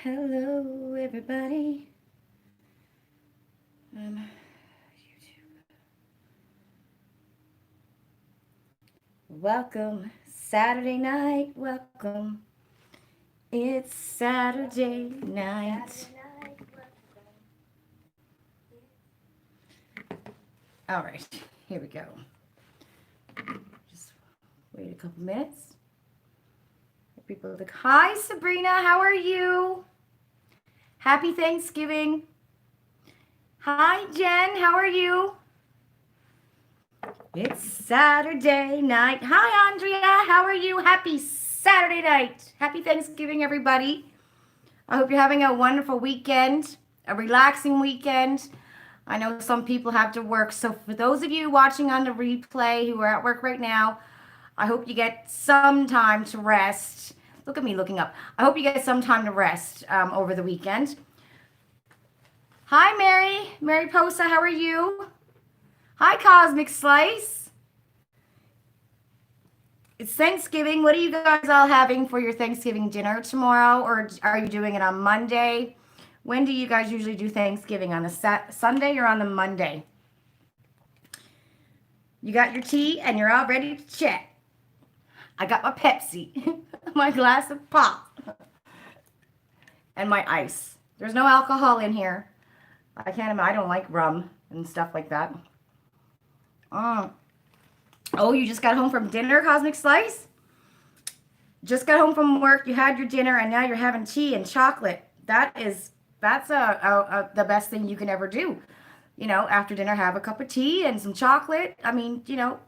Hello, everybody. YouTube. Welcome, Saturday night. Welcome. It's Saturday night. All right, here we go. Just wait a couple minutes. People like, hi, Sabrina. How are you? Happy Thanksgiving. Hi, Jen. How are you? It's Saturday night. Hi, Andrea. How are you? Happy Saturday night. Happy Thanksgiving, everybody. I hope you're having a wonderful weekend, a relaxing weekend. I know some people have to work. So, for those of you watching on the replay who are at work right now, I hope you get some time to rest. Look at me looking up. I hope you get some time to rest over the weekend. Hi, Mary. Mary Posa, how are you? Hi, Cosmic Slice. It's Thanksgiving. What are you guys all having for your Thanksgiving dinner tomorrow? Or are you doing it on Monday? When do you guys usually do Thanksgiving? On the Sunday or on the Monday? You got your tea and you're all ready to chat. I got my Pepsi, my glass of pop, and my ice. There's no alcohol in here. I don't like rum and stuff like that. Oh, you just got home from dinner, Cosmic Slice? Just got home from work, you had your dinner, and now you're having tea and chocolate. That's the best thing you can ever do. You know, after dinner, have a cup of tea and some chocolate. I mean, you know,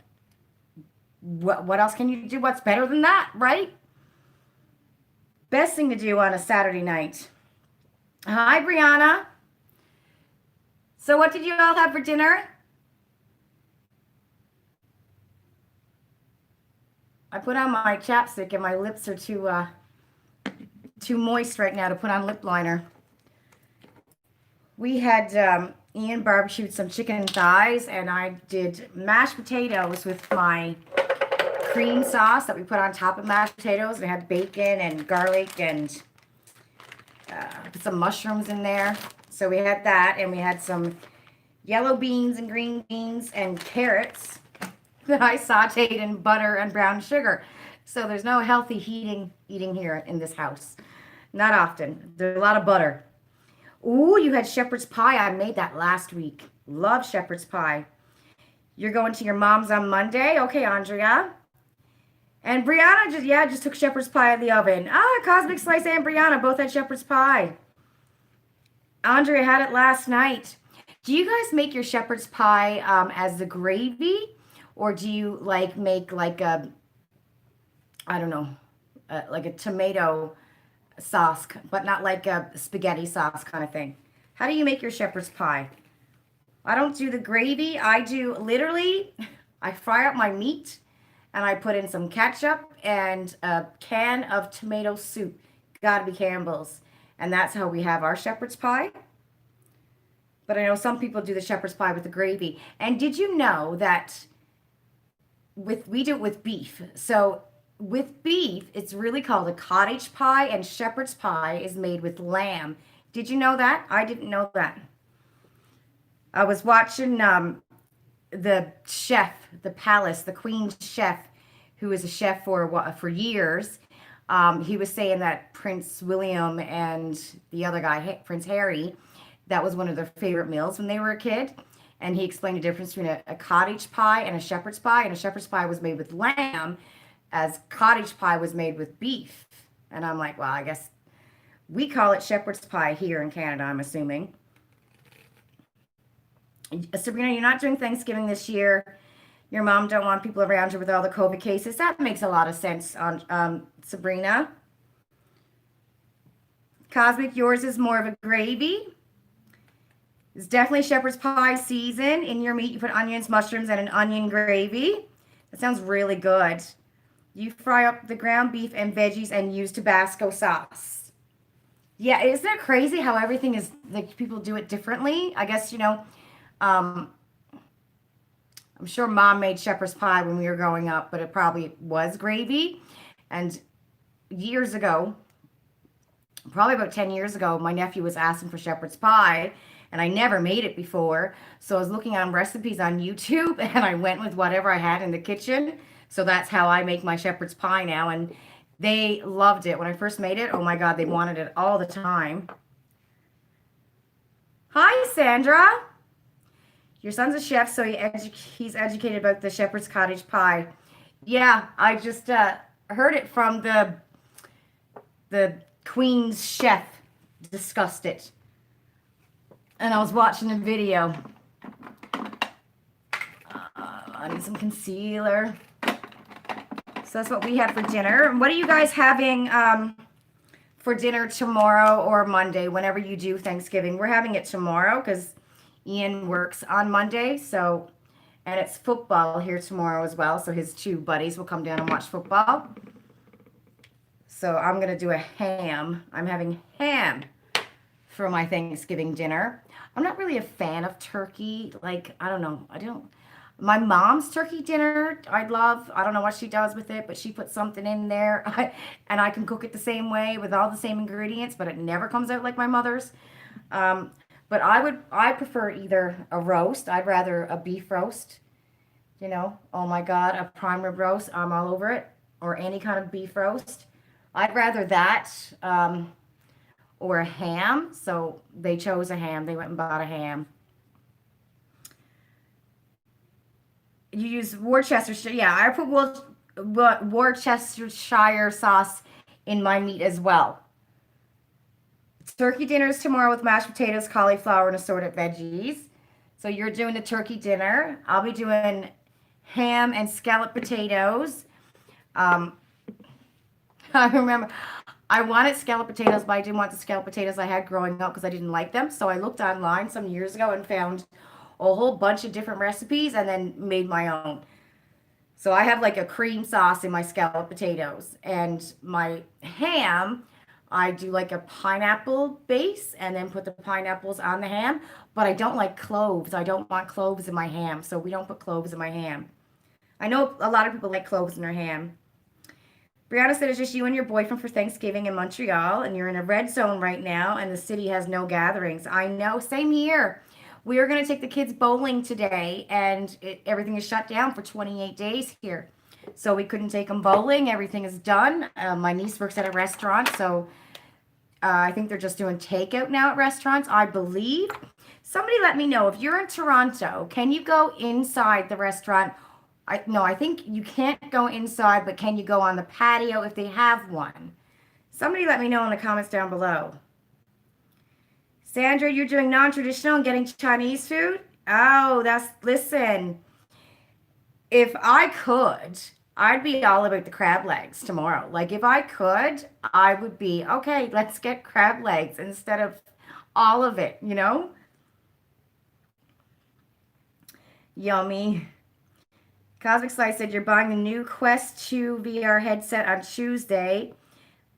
what else can you do? What's better than that, right? Best thing to do on a Saturday night. Hi, Brianna. So what did you all have for dinner? I put on my chapstick and my lips are too moist right now to put on lip liner. We had Ian barbecued some chicken thighs, and I did mashed potatoes with my cream sauce that we put on top of mashed potatoes. It had bacon and garlic and put some mushrooms in there. So we had that, and we had some yellow beans and green beans and carrots that I sauteed in butter and brown sugar. So there's no healthy eating here in this house. Not often. There's a lot of butter. Ooh, you had shepherd's pie. I made that last week. Love shepherd's pie. You're going to your mom's on Monday? Okay, Andrea. And Brianna just took shepherd's pie out of the oven. Ah, Cosmic Slice and Brianna both had shepherd's pie. Andrea had it last night. Do you guys make your shepherd's pie as the gravy? Or do you make like a, I don't know, like a tomato sauce, but not like a spaghetti sauce kind of thing? How do you make your shepherd's pie? I don't do the gravy. I do literally, I fry up my meat and I put in some ketchup and a can of tomato soup. Gotta be Campbell's. And that's how we have our shepherd's pie. But I know some people do the shepherd's pie with the gravy. And did you know that we do it with beef? So with beef, it's really called a cottage pie, and shepherd's pie is made with lamb. Did you know that? I didn't know that. I was watching the chef, the palace, the queen's chef, who was a chef for years. He was saying that Prince William and the other guy, Prince Harry, that was one of their favorite meals when they were a kid. And he explained the difference between a cottage pie and a shepherd's pie. And a shepherd's pie was made with lamb, as cottage pie was made with beef. And I'm like, well, I guess we call it shepherd's pie here in Canada, I'm assuming. Sabrina, you're not doing Thanksgiving this year. Your mom don't want people around you with all the COVID cases. That makes a lot of sense, Sabrina. Cosmic, yours is more of a gravy. It's definitely shepherd's pie season. In your meat, you put onions, mushrooms, and an onion gravy. That sounds really good. You fry up the ground beef and veggies and use Tabasco sauce. Yeah, isn't it crazy how everything is, like, people do it differently? I guess, I'm sure mom made shepherd's pie when we were growing up, but it probably was gravy. And years ago, probably about 10 years ago, my nephew was asking for shepherd's pie, and I never made it before. So I was looking on recipes on YouTube, and I went with whatever I had in the kitchen. So that's how I make my shepherd's pie now. And they loved it. When I first made it, oh my God, they wanted it all the time. Hi, Sandra. Your son's a chef, so he's educated about the shepherd's cottage pie. Yeah, I just heard it from the Queen's chef discussed it. And I was watching a video. I need some concealer. So that's what we have for dinner. What are you guys having for dinner tomorrow or Monday, whenever you do Thanksgiving? We're having it tomorrow because Ian works on Monday. So, and it's football here tomorrow as well. So his two buddies will come down and watch football. So I'm going to do a ham. I'm having ham for my Thanksgiving dinner. I'm not really a fan of turkey. Like, I don't know. My mom's turkey dinner, I love. I don't know what she does with it, but she puts something in there. And I can cook it the same way with all the same ingredients, but it never comes out like my mother's. But I prefer either a roast. I'd rather a beef roast. You know, oh my God, a prime rib roast. I'm all over it. Or any kind of beef roast. I'd rather that or a ham. So they chose a ham. They went and bought a ham. You use Worcestershire. Yeah, I put Worcestershire sauce in my meat as well. Turkey dinner is tomorrow with mashed potatoes, cauliflower, and assorted veggies. So you're doing the turkey dinner. I'll be doing ham and scalloped potatoes. I remember I wanted scalloped potatoes, but I didn't want the scalloped potatoes I had growing up because I didn't like them. So I looked online some years ago and found a whole bunch of different recipes and then made my own. So I have like a cream sauce in my scalloped potatoes, and my ham, I do like a pineapple base and then put the pineapples on the ham, but I don't like cloves. I don't want cloves in my ham, so we don't put cloves in my ham. I know a lot of people like cloves in their ham. Brianna said it's just you and your boyfriend for Thanksgiving in Montreal, and you're in a red zone right now, and the city has no gatherings. I know, same here. We are going to take the kids bowling today, and everything is shut down for 28 days here. So we couldn't take them bowling. Everything is done. My niece works at a restaurant, so I think they're just doing takeout now at restaurants, I believe. Somebody let me know. If you're in Toronto, can you go inside the restaurant? No, I think you can't go inside, but can you go on the patio if they have one? Somebody let me know in the comments down below. Sandra, you're doing non-traditional and getting Chinese food? Oh, listen, if I could, I'd be all about the crab legs tomorrow. Like, if I could, I would be, okay, let's get crab legs instead of all of it, you know? Yummy. Cosmic Slice said you're buying the new Quest 2 VR headset on Tuesday.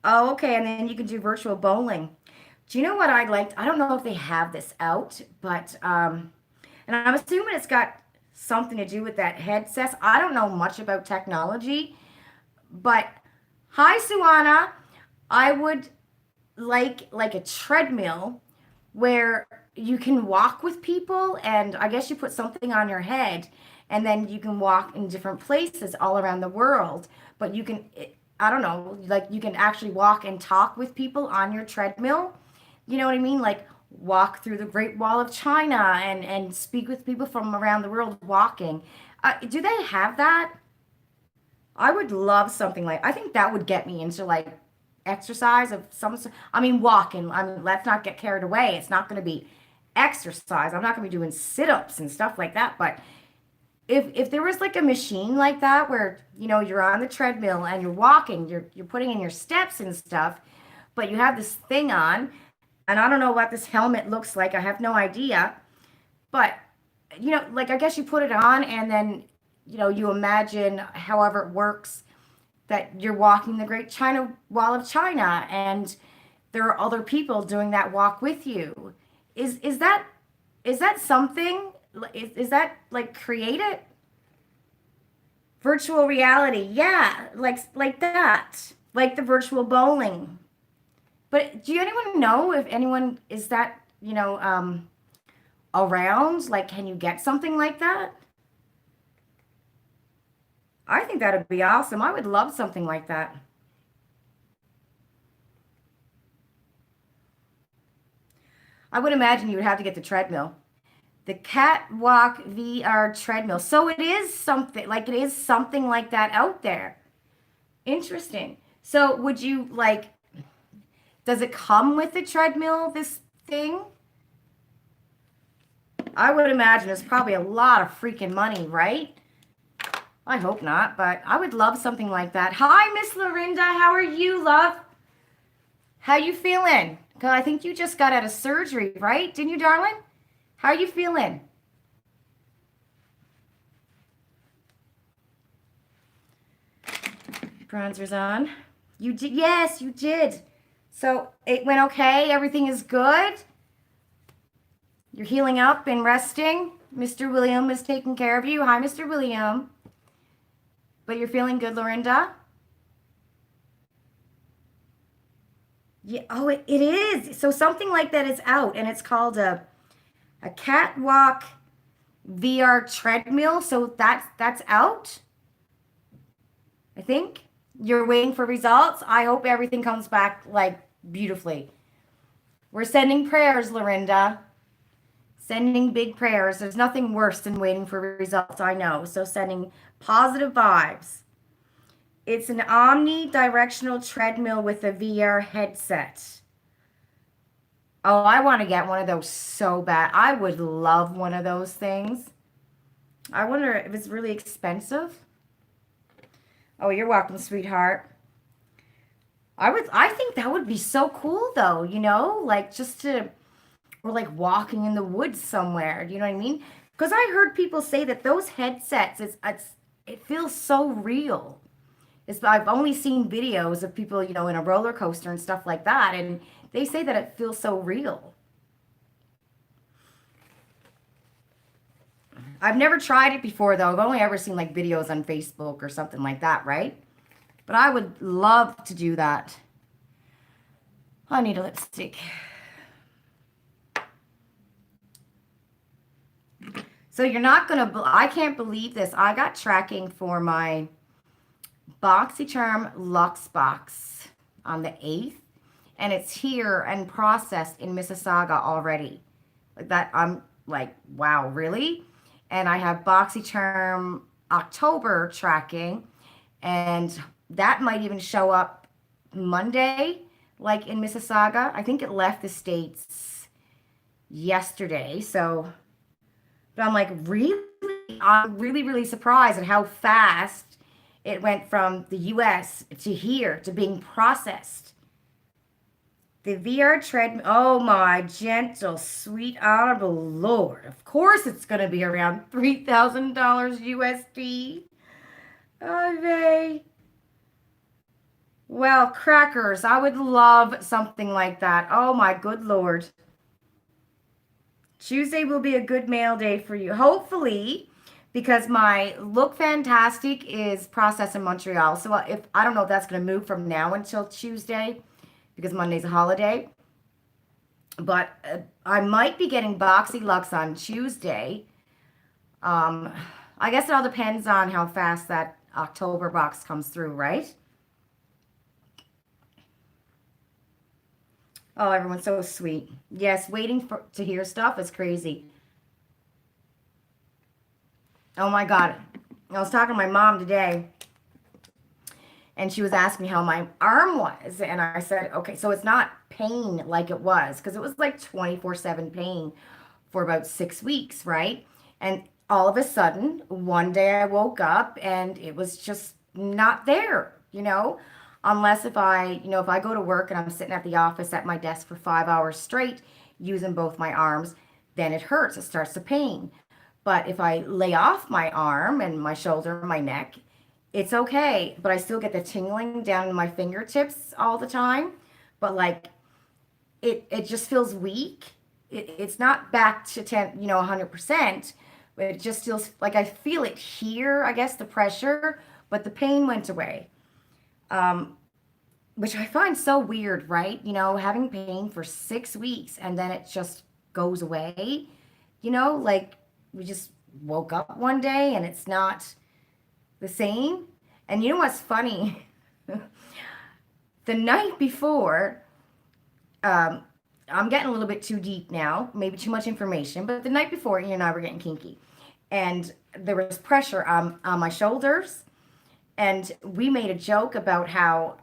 Oh, okay, and then you can do virtual bowling. Do you know what I liked? I don't know if they have this out, but, and I'm assuming it's got something to do with that headset. I don't know much about technology, but hi, Suana. I would like a treadmill where you can walk with people, and I guess you put something on your head, and then you can walk in different places all around the world. But you can, I don't know, like you can actually walk and talk with people on your treadmill. You know what I mean? Like walk through the Great Wall of China and speak with people from around the world walking. Do they have that? I would love something like, I think that would get me into like exercise of some sort. I mean, walking. I mean, let's not get carried away. It's not going to be exercise. I'm not going to be doing sit-ups and stuff like that. But if there was like a machine like that where, you know, you're on the treadmill and you're walking, you're putting in your steps and stuff, but you have this thing on, and I don't know what this helmet looks like. I have no idea. But, you know, like I guess you put it on and then, you know, you imagine however it works that you're walking the Great China Wall of China and there are other people doing that walk with you. Is that something? Is that like created? Virtual reality. Yeah, like that. Like the virtual bowling. But do you anyone know if anyone is that, around? Like, can you get something like that? I think that'd be awesome. I would love something like that. I would imagine you would have to get the treadmill. The catwalk VR treadmill. So it is something like that out there. Interesting. So would you like, does it come with the treadmill, this thing? I would imagine it's probably a lot of freaking money, right? I hope not, but I would love something like that. Hi, Miss Lorinda. How are you, love? How you feeling? 'Cause I think you just got out of surgery, right? Didn't you, darling? How are you feeling? Bronzer's on. You did, yes, you did. So it went okay. Everything is good. You're healing up and resting. Mr. William is taking care of you. Hi, Mr. William. But you're feeling good, Lorinda? Yeah. Oh, it is. So something like that is out, and it's called a catwalk VR treadmill. So that's out. I think you're waiting for results. I hope everything comes back like beautifully. We're sending prayers, Lorinda. Sending big prayers. There's nothing worse than waiting for results, I know. So sending positive vibes. It's an omnidirectional treadmill with a VR headset. Oh, I want to get one of those so bad. I would love one of those things. I wonder if it's really expensive. Oh, you're welcome, sweetheart. I think that would be so cool though, like just to, or like walking in the woods somewhere. Do you know what I mean? Because I heard people say that those headsets, it feels so real. I've only seen videos of people, in a roller coaster and stuff like that, and they say that it feels so real. I've never tried it before though. I've only ever seen like videos on Facebook or something like that, right? But I would love to do that. I need a lipstick. So you're not gonna, I can't believe this. I got tracking for my BoxyCharm Luxebox on the 8th, and it's here and processed in Mississauga already. Like that, I'm like, wow, really? And I have BoxyCharm October tracking, and that might even show up Monday, like in Mississauga. I think it left the States yesterday, so, but I'm like, really? I'm really, really surprised at how fast it went from the US to here to being processed. The VR treadmill, oh my gentle, sweet, honorable Lord. Of course it's going to be around $3,000 USD. Oh, they. Well, crackers, I would love something like that. Oh my good Lord. Tuesday will be a good mail day for you. Hopefully, because my Look Fantastic is processed in Montreal. So if I don't know if that's going to move from now until Tuesday because Monday's a holiday. But I might be getting Boxy Lux on Tuesday. Um, I guess it all depends on how fast that October box comes through, right? Oh, everyone's so sweet. Yes, waiting to hear stuff is crazy. Oh my God. I was talking to my mom today, and she was asking me how my arm was. And I said, okay, so it's not pain like it was, because it was like 24/7 pain for about 6 weeks, right? And all of a sudden, one day I woke up and it was just not there. Unless if I go to work and I'm sitting at the office at my desk for 5 hours straight using both my arms, then it hurts. It starts to pain. But if I lay off my arm and my shoulder and my neck, it's okay. But I still get the tingling down in my fingertips all the time. But like it just feels weak. It's not back to 10, 100%, but it just feels like I feel it here, I guess, the pressure, but the pain went away. Um, which I find so weird, right? You know, having pain for 6 weeks and then it just goes away. You know, like we just woke up one day and it's not the same. And you know what's funny? The night before, um, I'm getting a little bit too deep now, maybe too much information, but the night before, Ian and I were getting kinky. And there was pressure on my shoulders. And we made a joke about how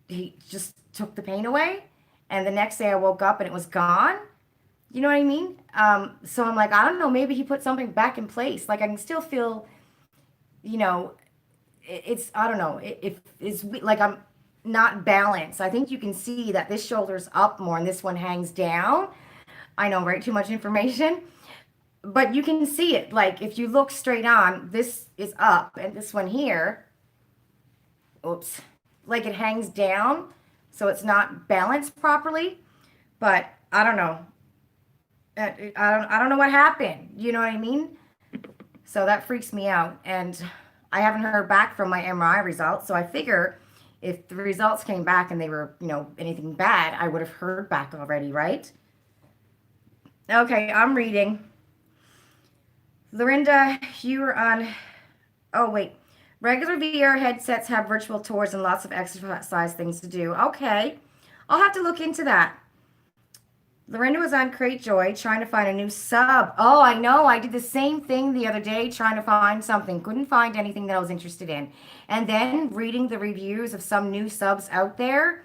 he just took the pain away. And the next day I woke up and it was gone. You know what I mean? So I'm like, I don't know, maybe he put something back in place. Like I can still feel, you know, it's, I don't know, if it's like I'm not balanced. I think you can see that this shoulder's up more and this one hangs down. I know, right? Too much information. But you can see it. Like if you look straight on, this is up and this one here, oops, like it hangs down. So it's not balanced properly. But I don't know. I don't know what happened. You know what I mean? So that freaks me out. And I haven't heard back from my MRI results. So I figure if the results came back and they were, you know, anything bad, I would have heard back already, right? Okay, I'm reading. Lorinda, you were on. Oh, wait. Regular VR headsets have virtual tours and lots of exercise things to do. Okay. I'll have to look into that. Lorinda was on Cratejoy trying to find a new sub. Oh, I know. I did the same thing the other day trying to find something. Couldn't find anything that I was interested in. And then reading the reviews of some new subs out there.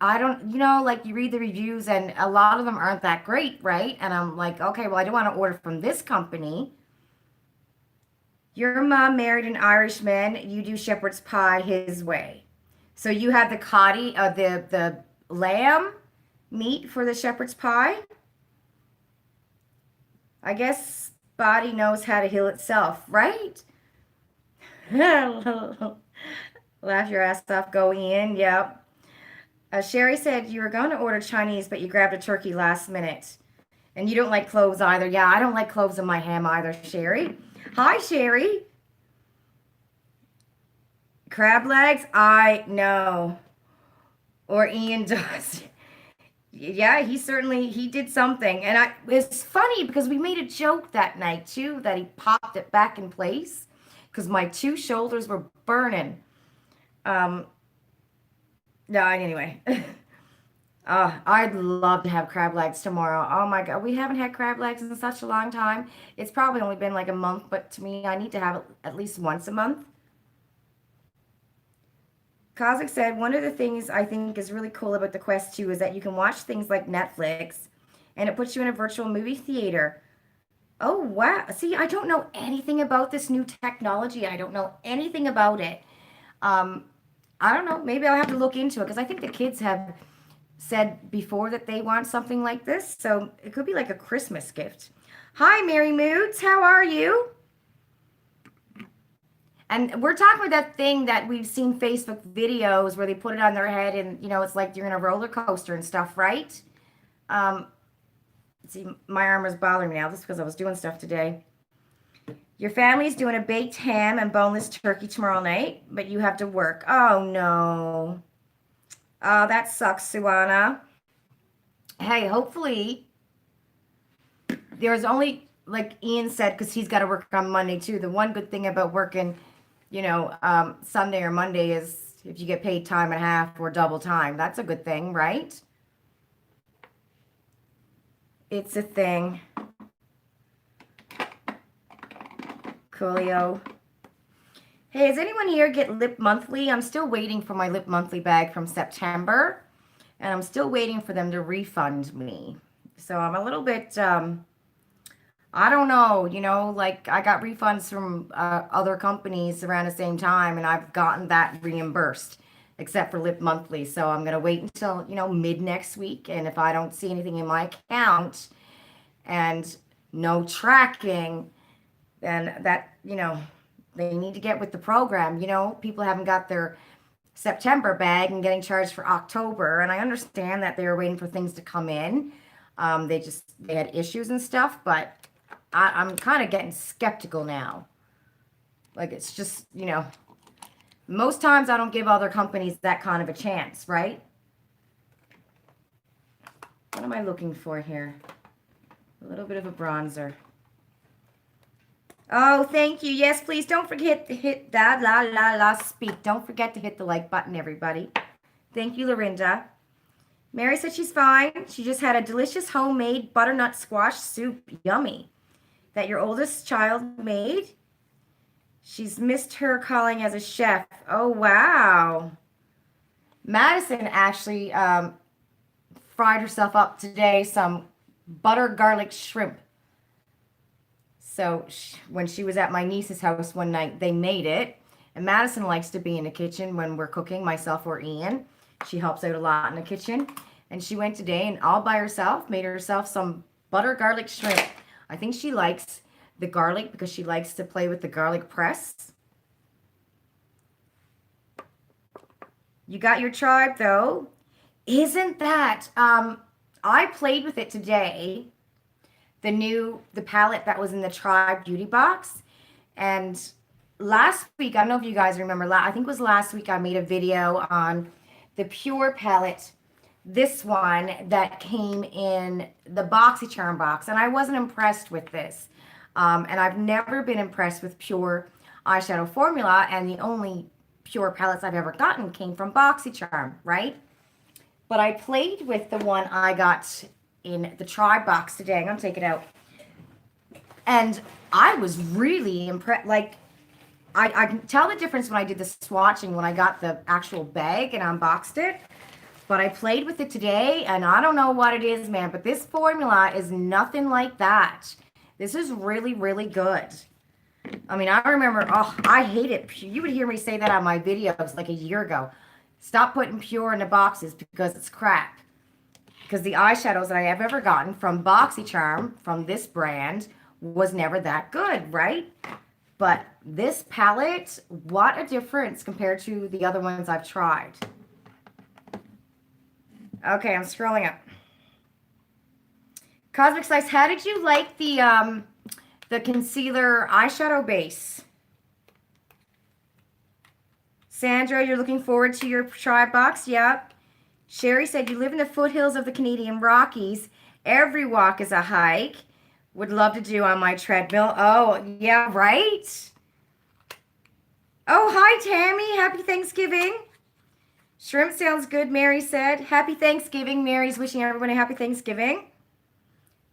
I don't, you know, like you read the reviews and a lot of them aren't that great, right? And I'm like, okay, well, I don't want to order from this company. Your mom married an Irishman. You do shepherd's pie his way. So you have the coddy, the lamb meat for the shepherd's pie. I guess body knows how to heal itself, right? Laugh your ass off, go in. Yep. Sherry said you were going to order Chinese, but you grabbed a turkey last minute. And you don't like cloves either. Yeah, I don't like cloves in my ham either, Sherry. Hi, Sherry. Crab legs? I know. Or Ian does. Yeah, he did something. And it's funny because we made a joke that night too, that he popped it back in place because my two shoulders were burning. No, anyway. I'd love to have crab legs tomorrow. Oh my God, we haven't had crab legs in such a long time. It's probably only been like a month, but to me, I need to have it at least once a month. Kazakh said, one of the things I think is really cool about the Quest 2 is that you can watch things like Netflix and it puts you in a virtual movie theater. Oh, wow. See, I don't know anything about this new technology. I don't know anything about it. Um, I don't know. Maybe I'll have to look into it because I think the kids have said before that they want something like this. So it could be like a Christmas gift. Hi, Mary Moods. How are you? And we're talking about that thing that we've seen Facebook videos where they put it on their head and, you know, it's like you're in a roller coaster and stuff, right? Um, see, my arm is bothering me now. This is because I was doing stuff today. Your family's doing a baked ham and boneless turkey tomorrow night, but you have to work. Oh, no. Oh, that sucks, Suana. Hey, hopefully there's only, like Ian said, because he's got to work on Monday too. The one good thing about working, you know, Sunday or Monday is if you get paid time and a half or double time. That's a good thing, right? It's a thing. Coolio. Hey, does anyone here get Lip Monthly? I'm still waiting for my Lip Monthly bag from September, and I'm still waiting for them to refund me. So I'm a little bit, I don't know, you know, like I got refunds from other companies around the same time, and I've gotten that reimbursed, except for Lip Monthly. So I'm going to wait until, you know, mid next week, and if I don't see anything in my account and no tracking, then that, you know, they need to get with the program. You know, people haven't got their September bag and getting charged for October. And I understand that they were waiting for things to come in. They had issues and stuff, but I'm kind of getting skeptical now. Like it's just, you know, Most times I don't give other companies that kind of a chance, right? What am I looking for here? A little bit of a bronzer. Oh, thank you. Yes, please don't forget to hit that speak. Don't forget to hit the like button, everybody. Thank you, Lorinda. Mary said she's fine. She just had a delicious homemade butternut squash soup. Yummy. That your oldest child made. She's missed her calling as a chef. Oh, wow. Madison actually fried herself up today some butter garlic shrimp. So when she was at my niece's house one night, they made it. And Madison likes to be in the kitchen when we're cooking, myself or Ian. She helps out a lot in the kitchen. And she went today and all by herself made herself some butter garlic shrimp. I think she likes the garlic because she likes to play with the garlic press. You got your tribe though. Isn't that? I played with it today. The palette that was in the Tribe Beauty Box. And last week, I don't know if you guys remember, I think it was last week I made a video on the Pure palette. This one that came in the BoxyCharm box. And I wasn't impressed with this. And I've never been impressed with Pure eyeshadow formula. And the only Pure palettes I've ever gotten came from BoxyCharm, right? But I played with the one I got in the Tribe box today. I'm going to take it out. And I was really impressed. Like, I can tell the difference when I did the swatching when I got the actual bag and unboxed it. But I played with it today, and I don't know what it is, man. But this formula is nothing like that. This is really, really good. I mean, I remember, I hate it. You would hear me say that on my videos like a year ago. Stop putting Pure in the boxes because it's crap. Because the eyeshadows that I have ever gotten from BoxyCharm, from this brand, was never that good, right? But this palette, what a difference compared to the other ones I've tried. Okay, I'm scrolling up. Cosmic Slice, how did you like the concealer eyeshadow base? Sandra, you're looking forward to your Tribe box? Yep. Sherry said, you live in the foothills of the Canadian Rockies. Every walk is a hike. Would love to do on my treadmill. Oh, yeah, right? Oh, hi, Tammy. Happy Thanksgiving. Shrimp sounds good, Mary said. Happy Thanksgiving. Mary's wishing everyone a happy Thanksgiving.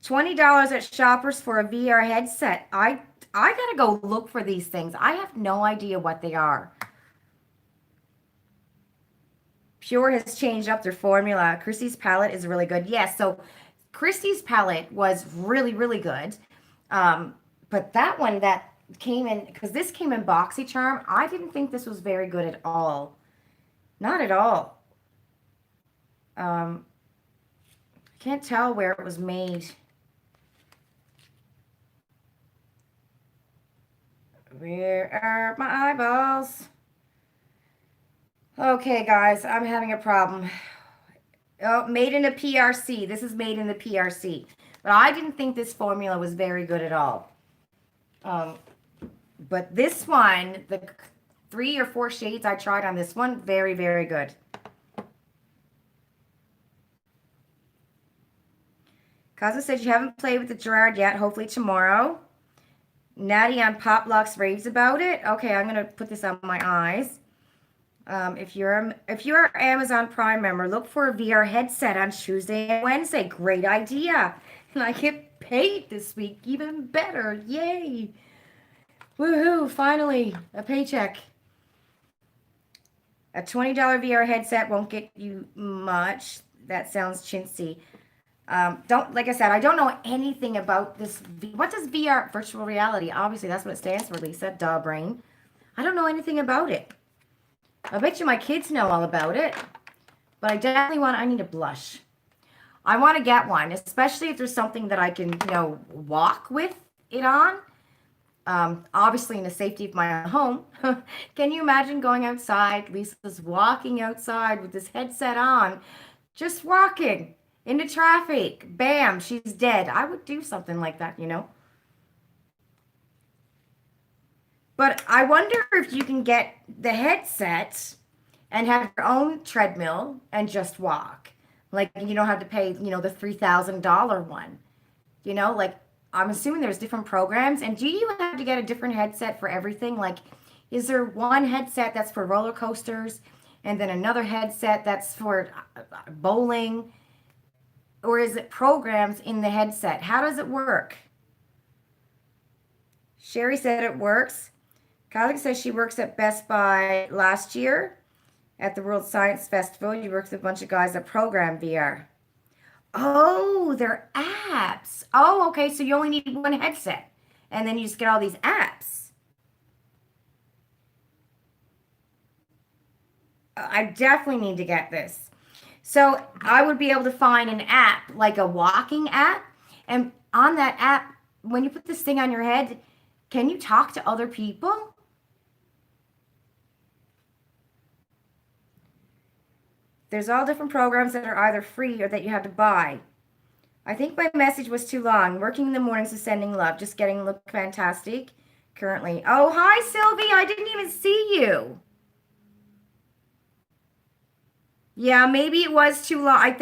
$20 at Shoppers for a VR headset. I got to go look for these things. I have no idea what they are. Pure has changed up their formula. Christy's palette is really good. Yes, so Christy's palette was really, really good. But that one that came in, because this came in BoxyCharm, I didn't think this was very good at all. Not at all. I can't tell where it was made. Where are my eyeballs? Okay, guys, I'm having a problem. Oh, made in a PRC. This is made in the PRC. But I didn't think this formula was very good at all. But this one, the 3 or 4 shades I tried on this one, very, very good. Kaza said you haven't played with the Gerard yet. Hopefully tomorrow. Natty on Pop Lux raves about it. Okay, I'm going to put this on my eyes. If you're Amazon Prime member, look for a VR headset on Tuesday and Wednesday. Great idea. And I get paid this week. Even better. Yay. Woohoo. Finally, a paycheck. A $20 VR headset won't get you much. That sounds chintzy. Like I said, I don't know anything about this. What does VR, virtual reality? Obviously, that's what it stands for, Lisa. Duh, brain. I don't know anything about it. I bet you my kids know all about it. But I need a blush. I want to get one, especially if there's something that I can, walk with it on. Obviously in the safety of my own home. Can you imagine going outside? Lisa's walking outside with this headset on, just walking into traffic. Bam, she's dead. I would do something like that, But I wonder if you can get the headset and have your own treadmill and just walk. Like you don't have to pay, the $3,000 one. Like I'm assuming there's different programs. And do you have to get a different headset for everything? Like, is there one headset that's for roller coasters and then another headset that's for bowling? Or is it programs in the headset? How does it work? Sherry said it works. Kylie says she works at Best Buy last year at the World Science Festival. You worked with a bunch of guys that program VR. Oh, they're apps. Oh, okay. So you only need one headset. And then you just get all these apps. I definitely need to get this. So I would be able to find an app, like a walking app. And on that app, when you put this thing on your head, can you talk to other people? There's all different programs that are either free or that you have to buy. I think my message was too long. Working in the mornings is sending love. Just getting look fantastic currently. Oh, hi, Sylvie. I didn't even see you. Yeah, maybe it was too long.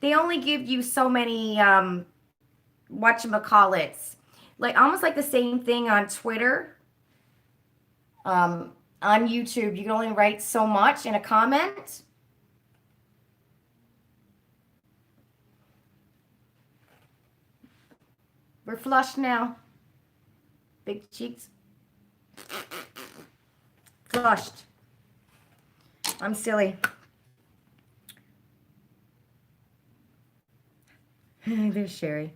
They only give you so many, whatchamacallits. Like, almost like the same thing on Twitter. On YouTube, you can only write so much in a comment. We're flushed now. Big cheeks. Flushed. I'm silly. There's Sherry.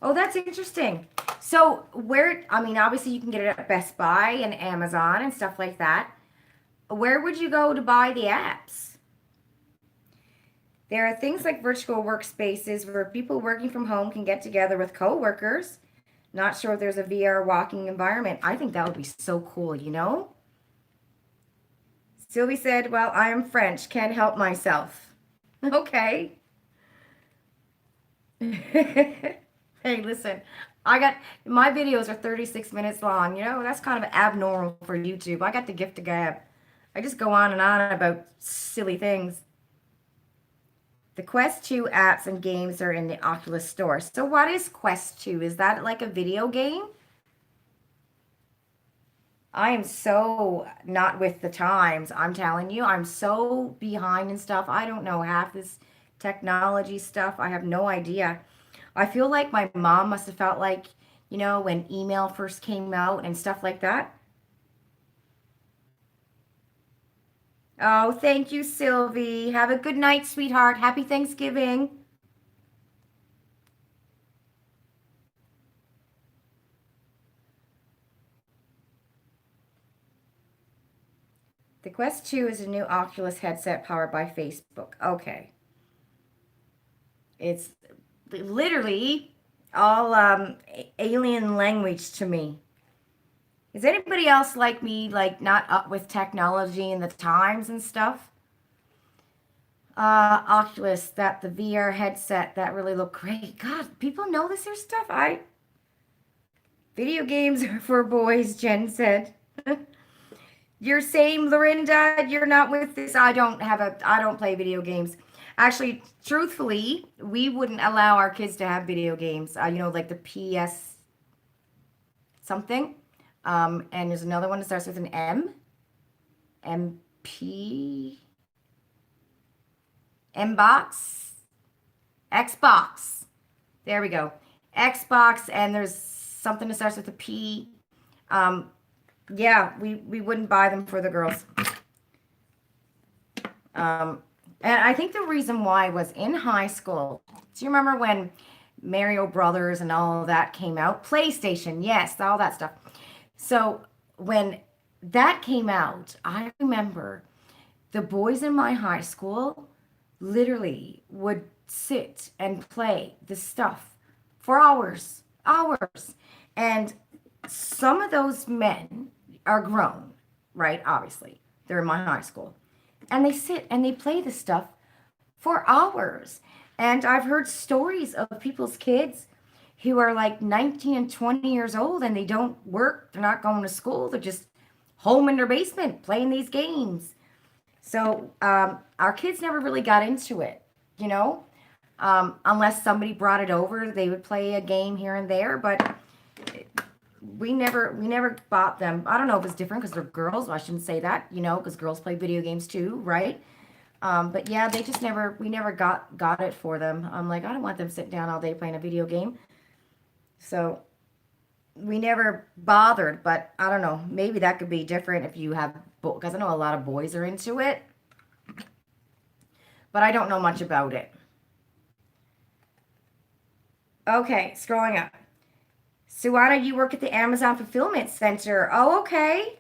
Oh, that's interesting. So obviously you can get it at Best Buy and Amazon and stuff like that. Where would you go to buy the apps? There are things like virtual workspaces where people working from home can get together with coworkers. Not sure if there's a VR walking environment. I think that would be so cool, Sylvie said, well, I am French. Can't help myself. Okay. Hey, listen, my videos are 36 minutes long. That's kind of abnormal for YouTube. I got the gift of gab. I just go on and on about silly things. The Quest 2 apps and games are in the Oculus store. So what is Quest 2? Is that like a video game? I am so not with the times. I'm telling you, I'm so behind and stuff. I don't know half this technology stuff. I have no idea. I feel like my mom must have felt like, when email first came out and stuff like that. Oh, thank you, Sylvie. Have a good night, sweetheart. Happy Thanksgiving. The Quest 2 is a new Oculus headset powered by Facebook. Okay. It's literally all alien language to me. Is anybody else like me, like not up with technology and the times and stuff? Oculus, the VR headset that really looked great. God, people know this here stuff. Video games are for boys, Jen said. You're saying, Lorinda, you're not with this. I don't play video games. Actually, truthfully, we wouldn't allow our kids to have video games. Like the PS something. And there's another one that starts with an M. MP. Mbox. Xbox. There we go. Xbox, and there's something that starts with a P. Yeah, we wouldn't buy them for the girls. And I think the reason why was in high school. Do you remember when Mario Brothers and all of that came out? PlayStation, yes, all that stuff. So when that came out, I remember the boys in my high school literally would sit and play this stuff for hours, hours. And some of those men are grown, right? Obviously, they're in my high school. And they sit and they play this stuff for hours. And I've heard stories of people's kids who are like 19 and 20 years old and they don't work, they're not going to school, they're just home in their basement playing these games. So our kids never really got into it, you know, unless somebody brought it over, they would play a game here and there, but we never bought them. I don't know if it's different because they're girls. I shouldn't say that, you know, because girls play video games too, right? But yeah, they just never we never got it for them. I'm like, I don't want them sitting down all day playing a video game. So we never bothered, but I don't know. Maybe that could be different if you have, because I know a lot of boys are into it, but I don't know much about it. Okay, scrolling up. Suana, you work at the Amazon Fulfillment Center. Oh, okay.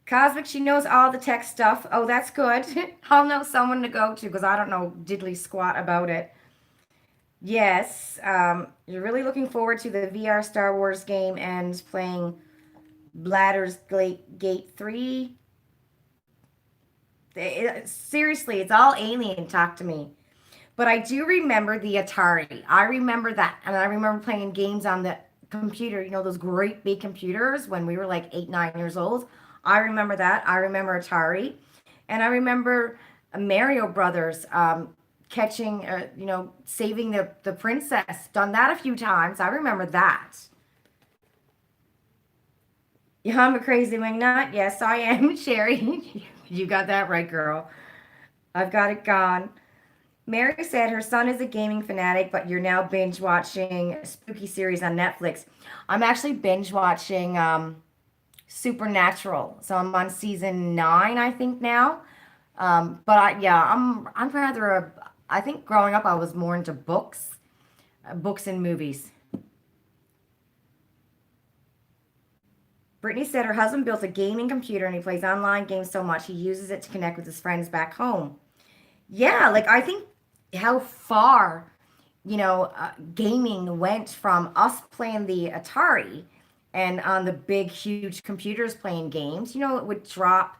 Cosmic, she knows all the tech stuff. Oh, that's good. I'll know someone to go to because I don't know diddly squat about it. Yes, you're really looking forward to the VR Star Wars game and playing Gate 3. Seriously, it's all alien talk to me. But I do remember the Atari. I remember that. And I remember playing games on the computer, you know, those great big computers when we were like 8, 9 years old. I remember that. I remember Atari. And I remember Mario Brothers catching, you know, saving the princess. Done that a few times. I remember that. Yeah, I'm a crazy wingnut. Yes, I am, Sherry. You got that right, girl. I've got it gone. Mary said her son is a gaming fanatic, but you're now binge watching a spooky series on Netflix. I'm actually binge watching Supernatural. So I'm on season 9, I think now. But yeah, I'm rather I think growing up I was more into books and movies. Brittany said her husband built a gaming computer and he plays online games so much he uses it to connect with his friends back home. Yeah, like I think how far, you know, gaming went from us playing the Atari and on the big, huge computers playing games. You know, it would drop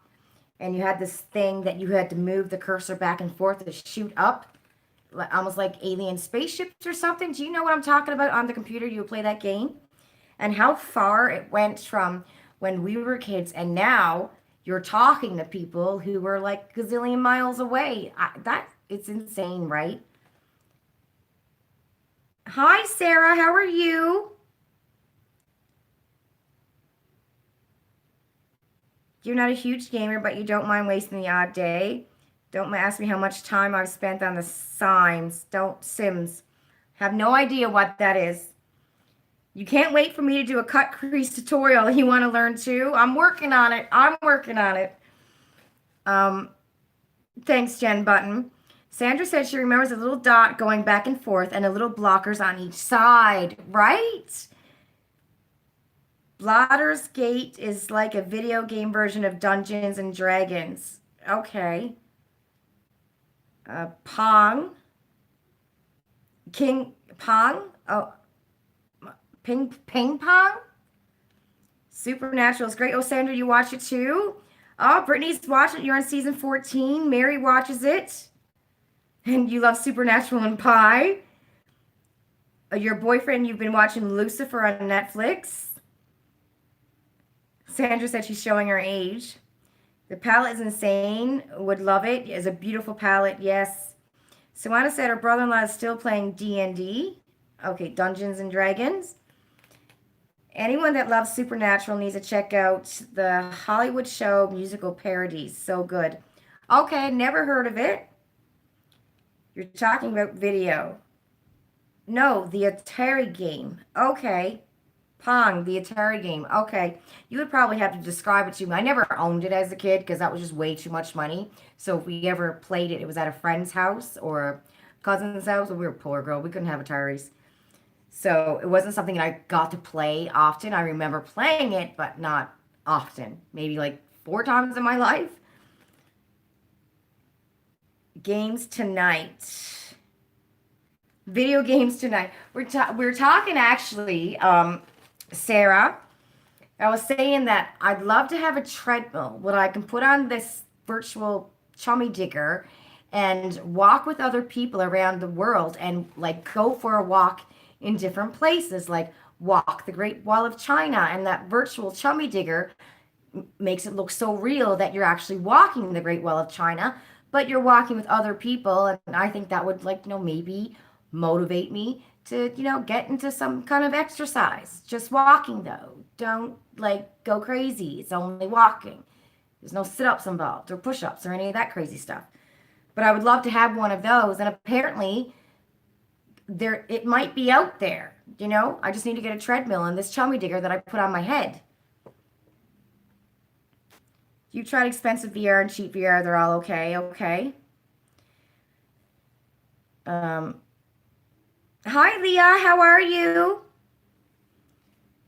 and you had this thing that you had to move the cursor back and forth to shoot up, almost like alien spaceships or something. Do you know what I'm talking about on the computer? You would play that game? And how far it went from when we were kids and now you're talking to people who were like gazillion miles away. That it's insane, right? Hi, Sarah. How are you? You're not a huge gamer, but you don't mind wasting the odd day. Don't ask me how much time I've spent on the Sims. Don't Sims. Have no idea what that is. You can't wait for me to do a cut crease tutorial. You want to learn too? I'm working on it. I'm working on it. Um, Thanks, Jen Button. Sandra said she remembers a little dot going back and forth and a little blockers on each side, right? Blotter's Gate is like a video game version of Dungeons and Dragons. Okay. Pong. King Pong. Oh, Ping Pong. Supernatural is great. Oh, Sandra, you watch it too? Oh, Brittany's watching it. You're on season 14. Mary watches it. And you love Supernatural and Pie. Your boyfriend, you've been watching Lucifer on Netflix. Sandra said she's showing her age. The palette is insane. Would love it. It's a beautiful palette, yes. Suwana said her brother-in-law is still playing D&D. Okay, Dungeons and Dragons. Anyone that loves Supernatural needs to check out the Hollywood show musical parodies. So good. Okay, never heard of it. You're talking about video. No, the Atari game. Okay. Pong, the Atari game. Okay. You would probably have to describe it to me. I never owned it as a kid because that was just way too much money. So if we ever played it, it was at a friend's house or a cousin's house. We were poor girl. We couldn't have Ataris. So it wasn't something that I got to play often. I remember playing it, but not often. Maybe like 4 times in my life. Games tonight. Video games tonight. We're talking actually, Sarah. I was saying that I'd love to have a treadmill where I can put on this virtual chummy digger and walk with other people around the world and like go for a walk in different places, like walk the Great Wall of China, and that virtual chummy digger makes it look so real that you're actually walking the Great Wall of China, but you're walking with other people. And I think that would, like, maybe motivate me to, get into some kind of exercise. Just walking, though. Don't, like, go crazy. It's only walking. There's no sit ups involved or push ups or any of that crazy stuff. But I would love to have one of those. And apparently, it might be out there. I just need to get a treadmill and this chummy digger that I put on my head. You tried expensive VR and cheap VR. They're all okay. Okay. Hi, Leah. How are you?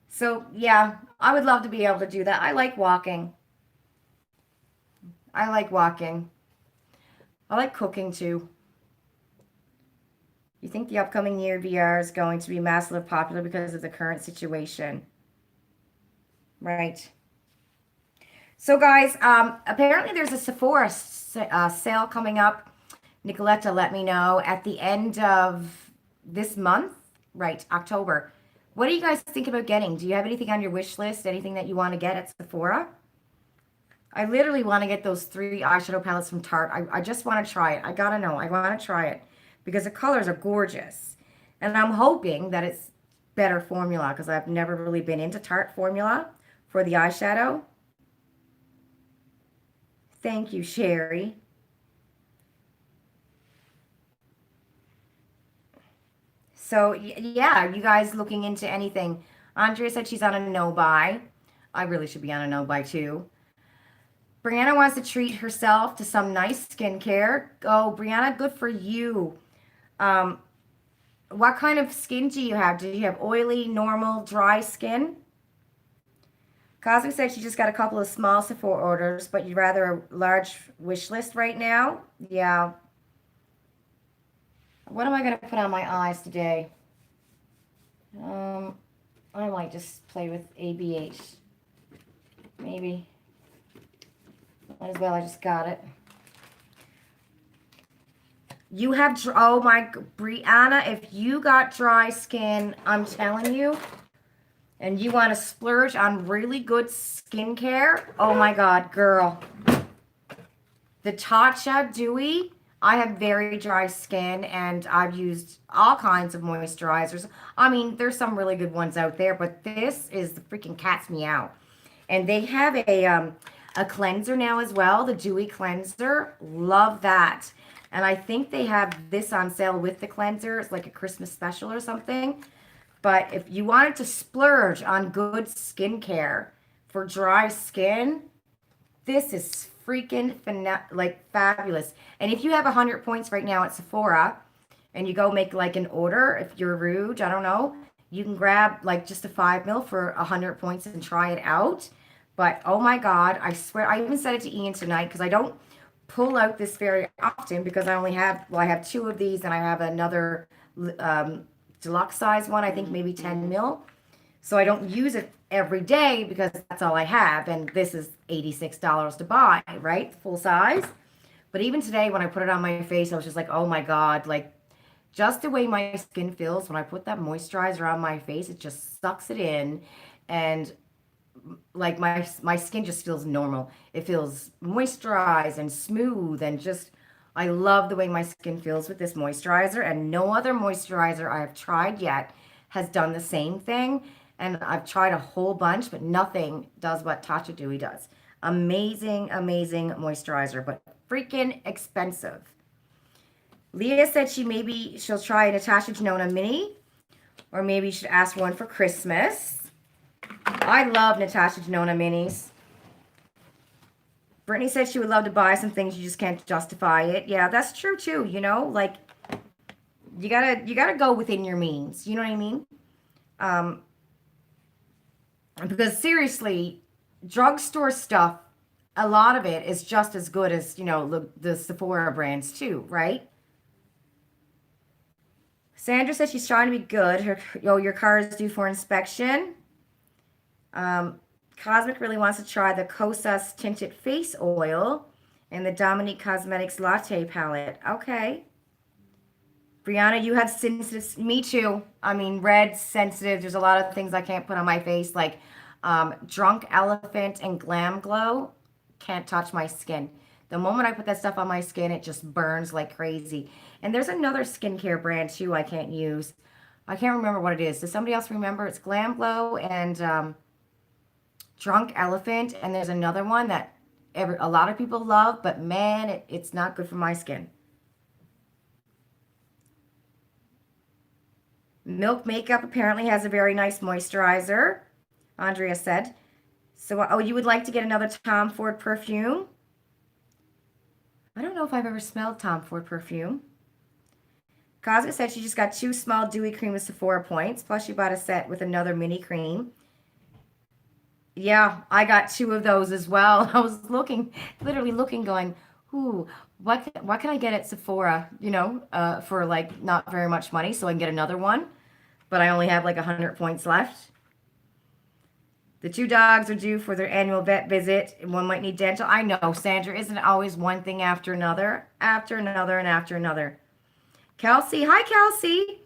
So, yeah, I would love to be able to do that. I like walking. I like walking. I like cooking too. You think the upcoming year VR is going to be massively popular because of the current situation? Right. So, guys, apparently there's a Sephora sale coming up. Nicoletta let me know at the end of this month, right, October. What do you guys think about getting? Do you have anything on your wish list? Anything that you want to get at Sephora? I literally want to get those 3 eyeshadow palettes from Tarte. I just want to try it. I gotta know. I want to try it because the colors are gorgeous. And I'm hoping that it's better formula because I've never really been into Tarte formula for the eyeshadow. Thank you, Sherry. So, yeah, you guys looking into anything? Andrea said she's on a no buy. I really should be on a no buy too. Brianna wants to treat herself to some nice skincare. Oh, Brianna, good for you. Um, what kind of skin do you have? Do you have oily, normal, dry skin? Cosmic said she just got a couple of small Sephora orders, but you'd rather a large wish list right now? Yeah. What am I going to put on my eyes today? I might just play with ABH. Maybe. Might as well, I just got it. You have, oh my, Brianna, if you got dry skin, I'm telling you, and you want to splurge on really good skincare, oh my God, girl. The Tatcha Dewy, I have very dry skin, and I've used all kinds of moisturizers. I mean, there's some really good ones out there, but this is the freaking cat's meow. And they have a cleanser now as well, the Dewy Cleanser. Love that. And I think they have this on sale with the cleanser. It's like a Christmas special or something. But if you wanted to splurge on good skincare for dry skin, this is freaking fabulous. And if you have 100 points right now at Sephora and you go make like an order, if you're rude, I don't know, you can grab like just a 5 mil for 100 points and try it out. But oh my God, I swear, I even said it to Ian tonight because I don't pull out this very often because I only have, well, I have 2 of these and I have another deluxe size one, I think maybe 10 mil. So I don't use it every day because that's all I have. And this is $86 to buy, right? Full size. But even today when I put it on my face, I was just like, oh my God, like just the way my skin feels when I put that moisturizer on my face, it just sucks it in. And like my skin just feels normal. It feels moisturized and smooth and just, I love the way my skin feels with this moisturizer, and no other moisturizer I have tried yet has done the same thing. And I've tried a whole bunch, but nothing does what Tatcha Dewy does. Amazing, amazing moisturizer, but freaking expensive. Leah said she'll try a Natasha Denona mini, or maybe you should ask one for Christmas. I love Natasha Denona minis. Brittany said she would love to buy some things, you just can't justify it. Yeah, that's true too, like you gotta go within your means. You know what I mean? Because seriously, drugstore stuff, a lot of it is just as good as, the Sephora brands too, right? Sandra says she's trying to be good. Your car is due for inspection. Cosmic really wants to try the Kosas Tinted Face Oil and the Dominique Cosmetics Latte Palette. Okay. Brianna, you have sensitive. Me too. I mean, red sensitive. There's a lot of things I can't put on my face, like Drunk Elephant and Glam Glow. Can't touch my skin. The moment I put that stuff on my skin, it just burns like crazy. And there's another skincare brand too I can't use. I can't remember what it is. Does somebody else remember? It's Glam Glow and Drunk Elephant. And there's another one that a lot of people love, but man, it's not good for my skin. Milk Makeup apparently has a very nice moisturizer, Andrea said. So, oh, you would like to get another Tom Ford perfume? I don't know if I've ever smelled Tom Ford perfume. Cosmic said she just got 2 small dewy cream with Sephora points, plus she bought a set with another mini cream. Yeah, I got 2 of those as well. I was looking, literally looking, going, ooh, what can I get at Sephora, for like not very much money so I can get another one, but I only have like 100 points left. The 2 dogs are due for their annual vet visit, and one might need dental. I know, Sandra, isn't it always one thing after another, and after another? Kelsey, hi, Kelsey.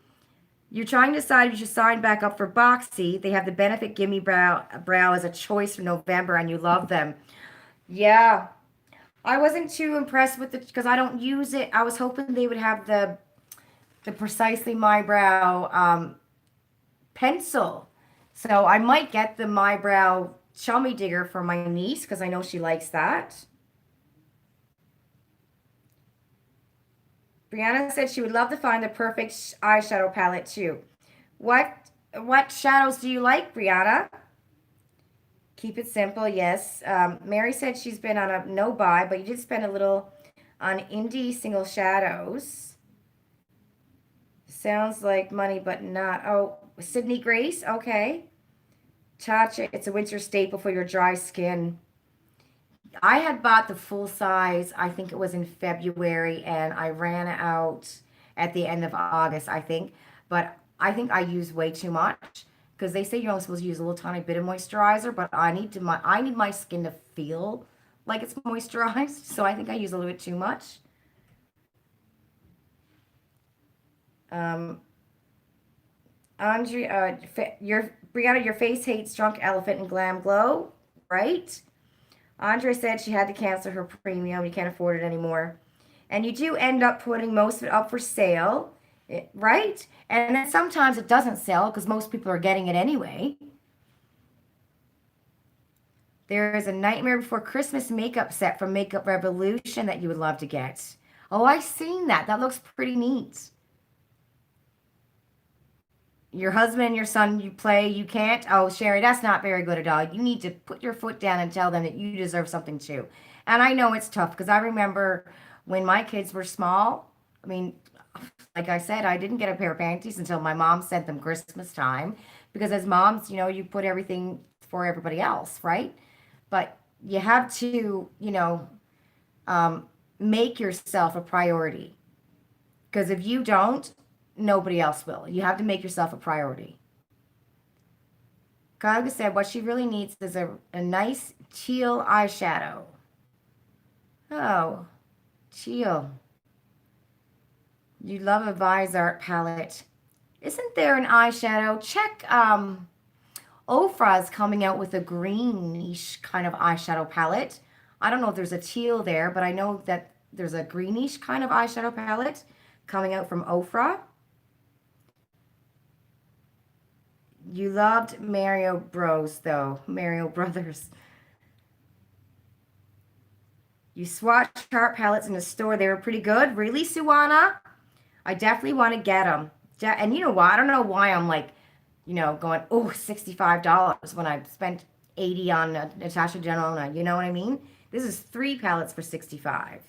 You're trying to decide if you should sign back up for Boxy. They have the Benefit Gimme Brow as a choice for November, and you love them. Yeah, I wasn't too impressed with it because I don't use it. I was hoping they would have the Precisely My Brow pencil. So I might get the My Brow Chummy Digger for my niece because I know she likes that. Brianna said she would love to find the perfect eyeshadow palette too. What shadows do you like, Brianna? Keep it simple, yes. Mary said she's been on a no buy, but you did spend a little on indie single shadows. Sounds like money, but not. Oh, Sydney Grace, okay. Chacha, it's a winter staple for your dry skin. I had bought the full size, I think it was in February, and I ran out at the end of August, I think. But I think I used way too much because they say you're only supposed to use a little tiny bit of moisturizer, but I need my skin to feel like it's moisturized, so I think I use a little bit too much. Andrea, Brianna, your face hates Drunk Elephant and Glam Glow, right? Andrea said she had to cancel her premium. You can't afford it anymore. And you do end up putting most of it up for sale, right? And then sometimes it doesn't sell because most people are getting it anyway. There is a Nightmare Before Christmas makeup set from Makeup Revolution that you would love to get. Oh, I've seen that. That looks pretty neat. Your husband and your son, you play, you can't. Oh, Sherry, that's not very good at all. You need to put your foot down and tell them that you deserve something too. And I know it's tough because I remember when my kids were small. I mean, like I said, I didn't get a pair of panties until my mom sent them Christmas time because as moms, you put everything for everybody else, right? But you have to, make yourself a priority because if you don't, nobody else will. You have to make yourself a priority. Kaga said what she really needs is a nice teal eyeshadow. Oh, teal. You love a Vizart palette. Isn't there an eyeshadow? Check, Ofra's coming out with a greenish kind of eyeshadow palette. I don't know if there's a teal there, but I know that there's a greenish kind of eyeshadow palette coming out from Ofra. You loved Mario Bros, though. Mario Brothers. You swatched chart palettes in the store. They were pretty good. Really, Suwana? I definitely want to get them. And you know what? I don't know why I'm like, going, oh, $65 when I spent 80 on Natasha Denona. You know what I mean? This is 3 palettes for $65.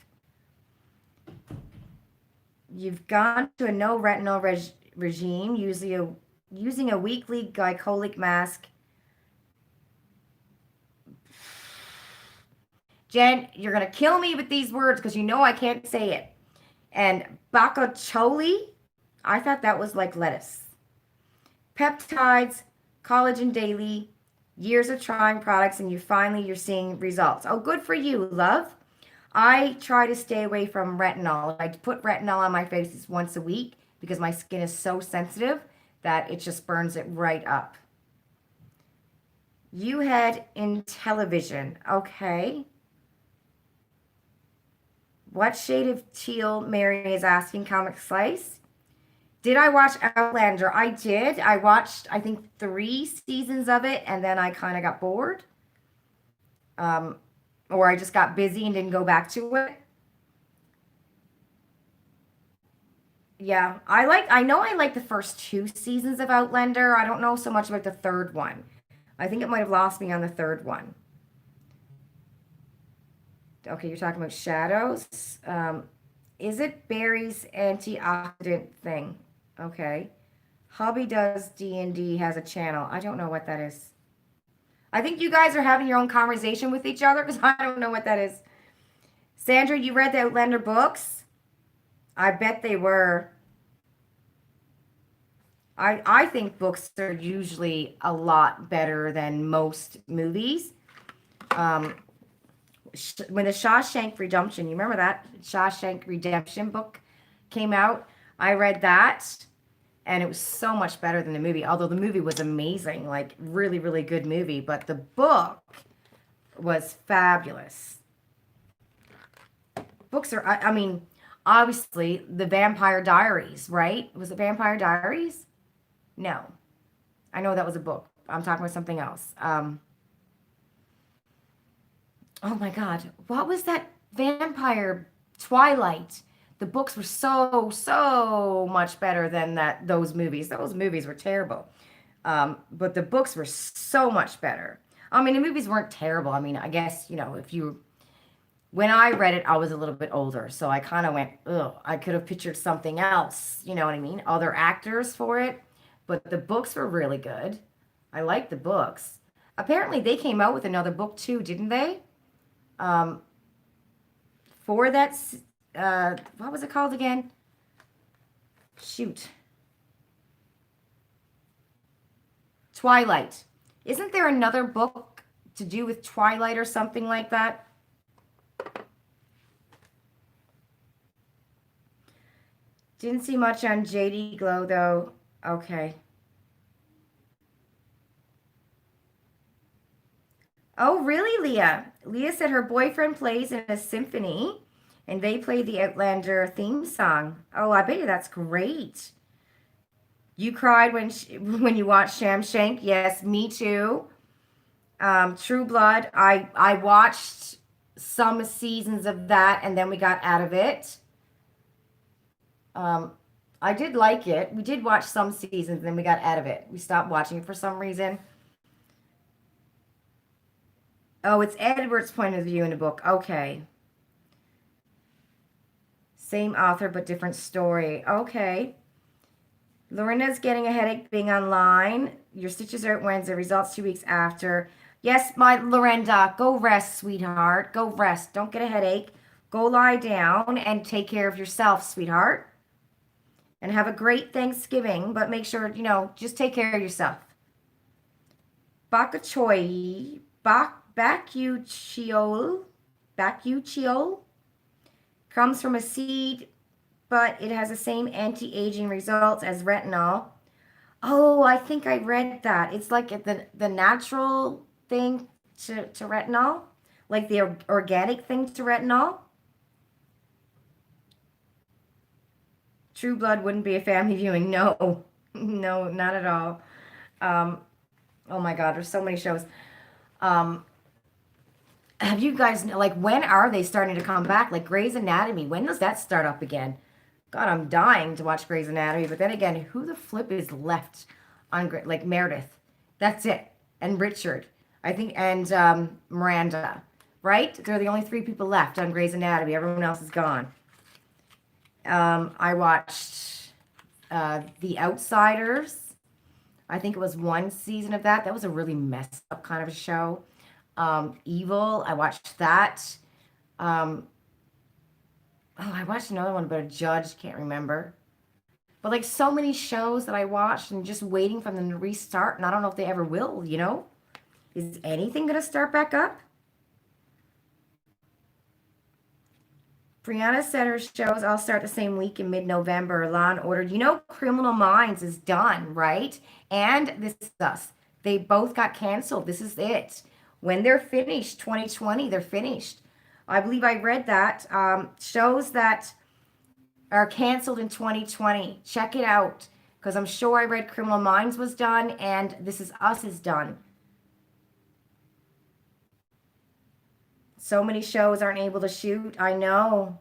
You've gone to a no retinol regime, using a weekly glycolic mask. Jen, you're going to kill me with these words because I can't say it. And bacacholi, I thought that was like lettuce. Peptides, collagen daily, years of trying products, and you're seeing results. Oh, good for you, love. I try to stay away from retinol. I put retinol on my face once a week because my skin is so sensitive that it just burns it right up. You had in television. Okay. What shade of teal? Mary is asking. Comic Slice. Did I watch Outlander? I did. I watched, I think, 3 seasons of it, and then I kind of got bored. Um, or I just got busy and didn't go back to it. Yeah, I know I like the first 2 seasons of Outlander. I don't know so much about the third one. I think it might have lost me on the third one. Okay, you're talking about shadows. Is it Barry's antioxidant thing? Okay. Hubby does D&D, has a channel. I don't know what that is. I think you guys are having your own conversation with each other because I don't know what that is. Sandra, you read the Outlander books? I bet they were. I think books are usually a lot better than most movies. Um, when the Shawshank Redemption, you remember that Shawshank Redemption book came out? I read that, and it was so much better than the movie. Although the movie was amazing, like really, really good movie, but the book was fabulous. Books are, I mean, obviously the Vampire Diaries, right? Was it Vampire Diaries? No, I know that was a book. I'm talking about something else. Oh my God, what was that vampire Twilight? The books were so much better than those movies. Those movies were terrible. But the books were so much better. I mean, the movies weren't terrible. I mean, I guess, when I read it, I was a little bit older. So I kind of went, ugh, I could have pictured something else. You know what I mean? Other actors for it. But the books were really good. I liked the books. Apparently, they came out with another book too, didn't they? Um, for that, what was it called again? Shoot. Twilight. Isn't there another book to do with Twilight or something like that? Didn't see much on JD Glow though. Okay. Oh, really, Leah? Leah said her boyfriend plays in a symphony and they play the Outlander theme song. Oh, I bet you that's great. You cried when you watched Shamshank. Yes, me too. True Blood. I watched some seasons of that and then we got out of it. Um, I did like it. We did watch some seasons and then we got out of it. We stopped watching it for some reason. Oh, it's Edward's point of view in the book. Okay. Same author but different story. Okay. Lorena's getting a headache being online. Your stitches are out Wednesday. Results 2 weeks after. Yes, my Lorenda, go rest, sweetheart. Go rest. Don't get a headache. Go lie down and take care of yourself, sweetheart. And have a great Thanksgiving, but make sure, just take care of yourself. Bok choy, bakuchiol, comes from a seed, but it has the same anti-aging results as retinol. Oh, I think I read that. It's like the natural thing to retinol, like the organic thing to retinol. True Blood wouldn't be a family viewing. No, no, not at all. Um, oh my God, there's so many shows. Um, have you guys, like, when are they starting to come back? Like Grey's Anatomy, when does that start up again? God, I'm dying to watch Grey's Anatomy, but then again, who the flip is left on, like, Meredith? That's it. And Richard, I think, and Miranda, right? They're the only 3 people left on Grey's Anatomy. Everyone else is gone. I watched The Outsiders. I think it was 1 season of that. That was a really messed up kind of a show. Evil, I watched that. I watched another one about a judge, can't remember. But like so many shows that I watched and just waiting for them to restart, and I don't know if they ever will, Is anything going to start back up? Brianna said her shows all start the same week in mid-November. Law and Order. You know, Criminal Minds is done, right? And This Is Us. They both got canceled. This is it. When they're finished, 2020, they're finished. I believe I read that. Shows that are canceled in 2020. Check it out. Because I'm sure I read Criminal Minds was done and This Is Us is done. So many shows aren't able to shoot. I know.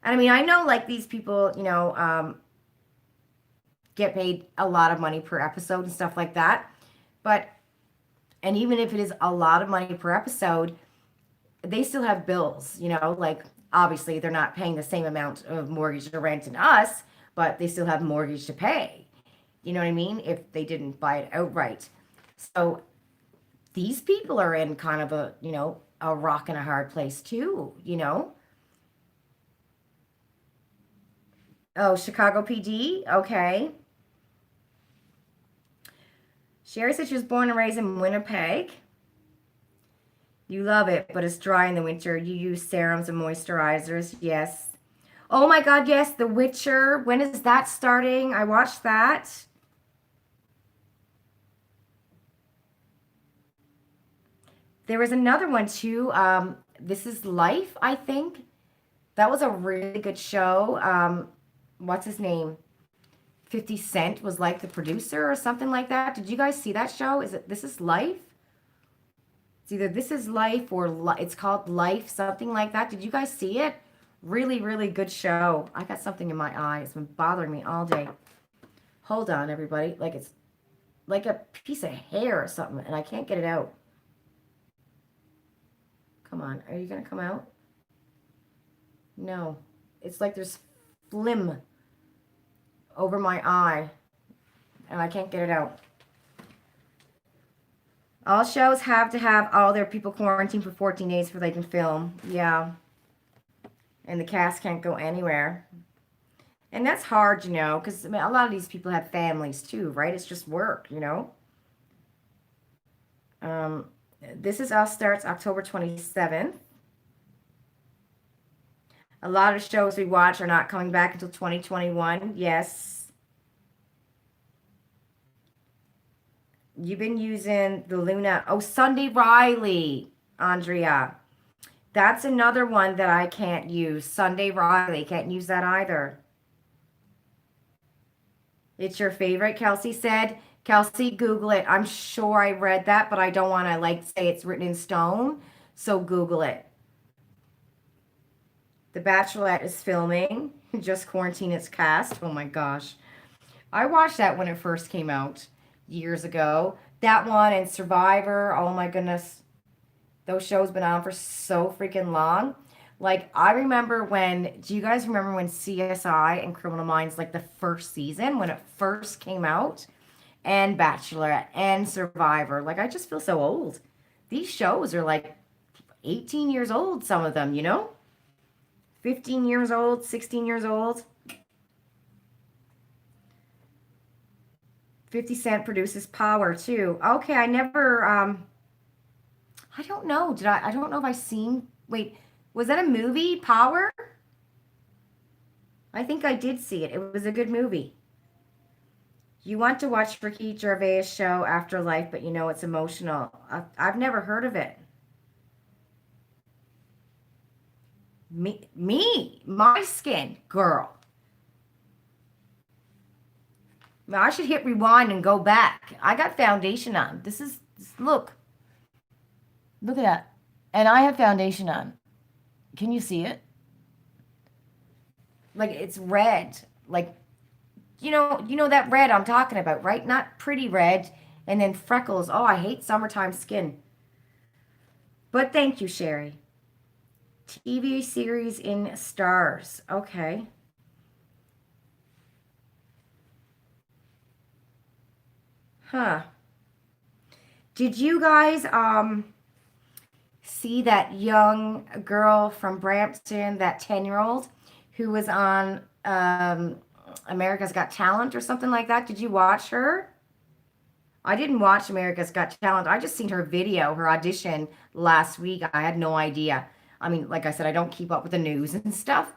And I mean, I know like these people, get paid a lot of money per episode and stuff like that. But, and even if it is a lot of money per episode, they still have bills, like obviously they're not paying the same amount of mortgage or rent in us, but they still have mortgage to pay. You know what I mean? If they didn't buy it outright. So these people are in kind of a rock and a hard place too, Oh, Chicago PD? Okay. Sherry said she was born and raised in Winnipeg. You love it, but it's dry in the winter. You use serums and moisturizers. Yes. Oh my God, yes. The Witcher. When is that starting? I watched that. There was another one too. This Is Life, I think. That was a really good show. What's his name? 50 Cent was like the producer or something like that. Did you guys see that show? Is it This Is Life? It's either This Is Life or it's called Life, something like that. Did you guys see it? Really, really good show. I got something in my eye. It's been bothering me all day. Hold on, everybody. Like it's like a piece of hair or something, and I can't get it out. Come on. Are you going to come out? No. It's like there's phlegm over my eye, and I can't get it out. All shows have to have all their people quarantined for 14 days before they can film. Yeah. And the cast can't go anywhere. And that's hard, because I mean, a lot of these people have families too, right? It's just work, This Is Us starts October 27th. A lot of shows we watch are not coming back until 2021. Yes. You've been using the Luna. Oh, Sunday Riley, Andrea. That's another one that I can't use. Sunday Riley. Can't use that either. It's your favorite, Kelsey said. Kelsey, Google it. I'm sure I read that, but I don't want to say it's written in stone. So Google it. The Bachelorette is filming. Just Quarantine its cast. Oh my gosh. I watched that when it first came out years ago. That one and Survivor. Oh my goodness. Those shows been on for so freaking long. Like, I remember do you guys remember when CSI and Criminal Minds, like the first season, when it first came out? And Bachelorette and Survivor. Like, I just feel so old. These shows are like 18 years old, some of them, 15 years old, 16 years old. 50 Cent produces Power, too. Okay, I never, I don't know. I don't know if I seen, wait, was that a movie, Power? I think I did see it. It was a good movie. You want to watch Ricky Gervais' show Afterlife, but it's emotional. I've never heard of it. My skin, girl. Now I should hit rewind and go back. I got foundation on. Look. Look at that. And I have foundation on. Can you see it? Like, it's red. Like, you know that red I'm talking about, right? Not pretty red. And then freckles. Oh, I hate summertime skin. But thank you, Sherry. TV series in stars. Okay. Huh. Did you guys see that young girl from Brampton, that 10-year-old who was on America's Got Talent or something like that? Did you watch her? I didn't watch America's Got Talent. I just seen her video, her audition last week. I had no idea. I mean, like I said, I don't keep up with the news and stuff.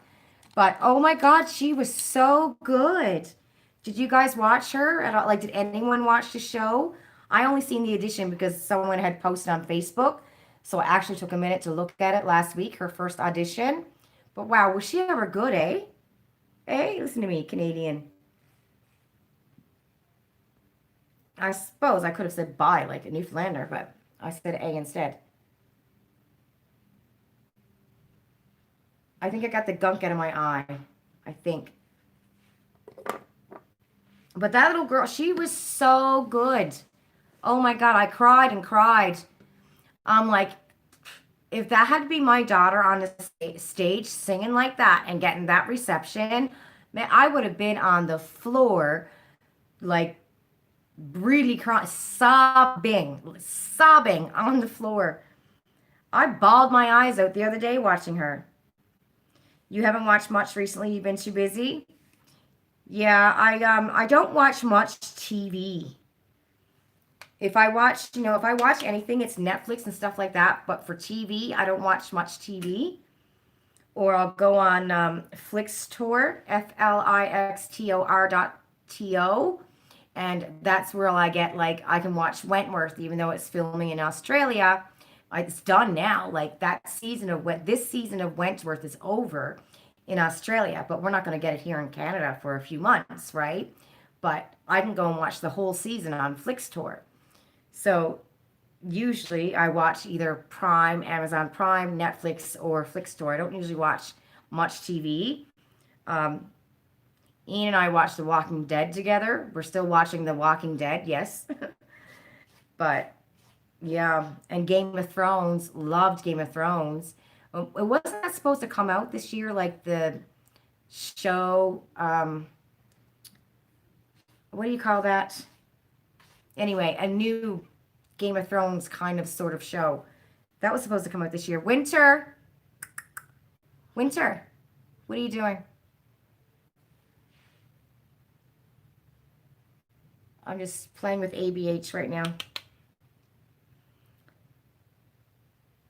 But oh my God, she was so good. Did you guys watch her at all? Like, did anyone watch the show? I only seen the audition because someone had posted on Facebook. So I actually took a minute to look at it last week, her first audition. But wow, was she ever good, eh? Hey, listen to me, Canadian. I suppose I could have said bye like a Newfoundlander, but I said A instead. I think I got the gunk out of my eye. I think. But that little girl, she was so good. Oh my God, I cried and cried. I'm like, if that had to be my daughter on the stage singing like that and getting that reception, man, I would have been on the floor, like really crying, sobbing on the floor. I bawled my eyes out the other day watching her. You haven't watched much recently? You've been too busy? Yeah, I don't watch much TV. If I watch, if I watch anything, it's Netflix and stuff like that. But for TV, I don't watch much TV. Or I'll go on Flixtor, FLIXTOR.TO. And that's where I get, like, I can watch Wentworth, even though it's filming in Australia. It's done now. Like, this season of Wentworth is over in Australia. But we're not going to get it here in Canada for a few months, right? But I can go and watch the whole season on Flixtor. So usually I watch either Prime, Amazon Prime, Netflix, or Flixtor. I don't usually watch much TV. Ian and I watch The Walking Dead together. We're still watching The Walking Dead, yes. But yeah, and Game of Thrones, loved Game of Thrones. It wasn't that supposed to come out this year, like the show, what do you call that? Anyway, a new Game of Thrones kind of sort of show. That was supposed to come out this year. Winter, what are you doing? I'm just playing with ABH right now.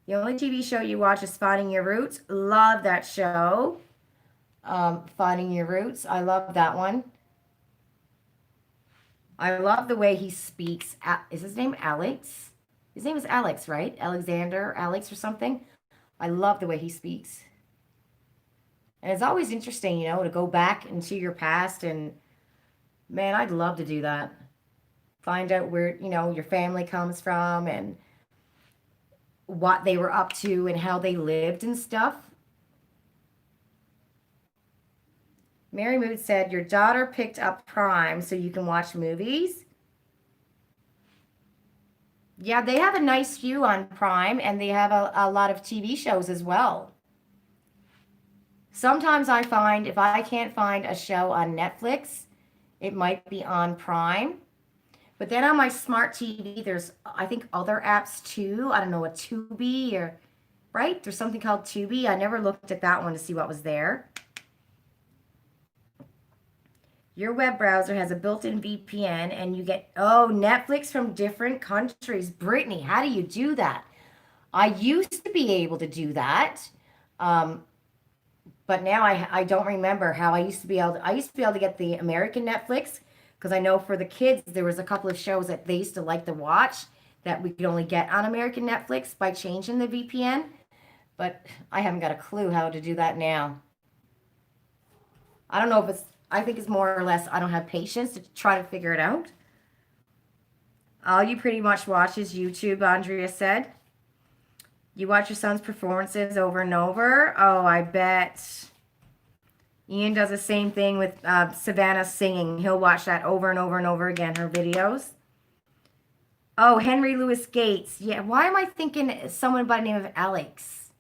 The only TV show you watch is Finding Your Roots. Love that show. Finding Your Roots. I love that one. I love the way he speaks. Is his name Alex? His name is Alex, right? Alexander, Alex or something. I love the way he speaks. And it's always interesting, to go back into your past. And man, I'd love to do that. Find out where, your family comes from and what they were up to and how they lived and stuff. Mary Mood said, your daughter picked up Prime so you can watch movies. Yeah, they have a nice view on Prime, and they have a lot of TV shows as well. Sometimes I find if I can't find a show on Netflix, it might be on Prime. But then on my smart TV, there's, I think, other apps too. I don't know, a Tubi or, right? There's something called Tubi. I never looked at that one to see what was there. Your web browser has a built-in VPN and you get, Netflix from different countries. Brittany, how do you do that? I used to be able to do that. But now I don't remember how I used to be able to get the American Netflix, because I know for the kids, there was a couple of shows that they used to like to watch that we could only get on American Netflix by changing the VPN. But I haven't got a clue how to do that now. I don't know if I think it's more or less I don't have patience to try to figure it out. All you pretty much watch is YouTube, Andrea said. You watch your son's performances over and over? Oh, I bet. Ian does the same thing with Savannah singing. He'll watch that over and over and over again, her videos. Oh, Henry Louis Gates. Yeah, why am I thinking someone by the name of Alex?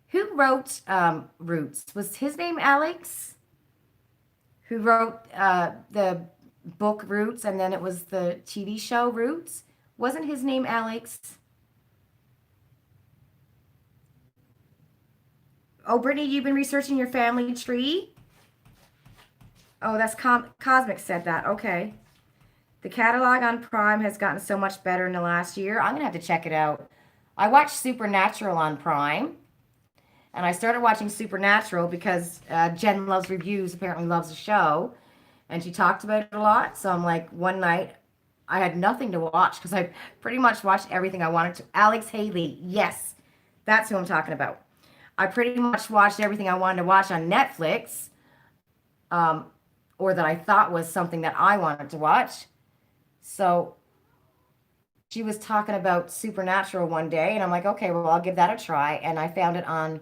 Who wrote Roots? Was his name Alex? Who wrote the book Roots, and then it was the TV show Roots? Wasn't his name Alex? Oh, Brittany, you've been researching your family tree? Oh, that's Cosmic said that. Okay. The catalog on Prime has gotten so much better in the last year. I'm going to have to check it out. I watched Supernatural on Prime. And I started watching Supernatural because Jen loves reviews, apparently loves the show. And she talked about it a lot. So I'm like, one night I had nothing to watch because I pretty much watched everything I wanted to. Alex Haley, yes, that's who I'm talking about. I pretty much watched everything I wanted to watch on Netflix, um, or that I thought was something that I wanted to watch. So she was talking about Supernatural one day, and I'm like, okay, well, I'll give that a try. And I found it on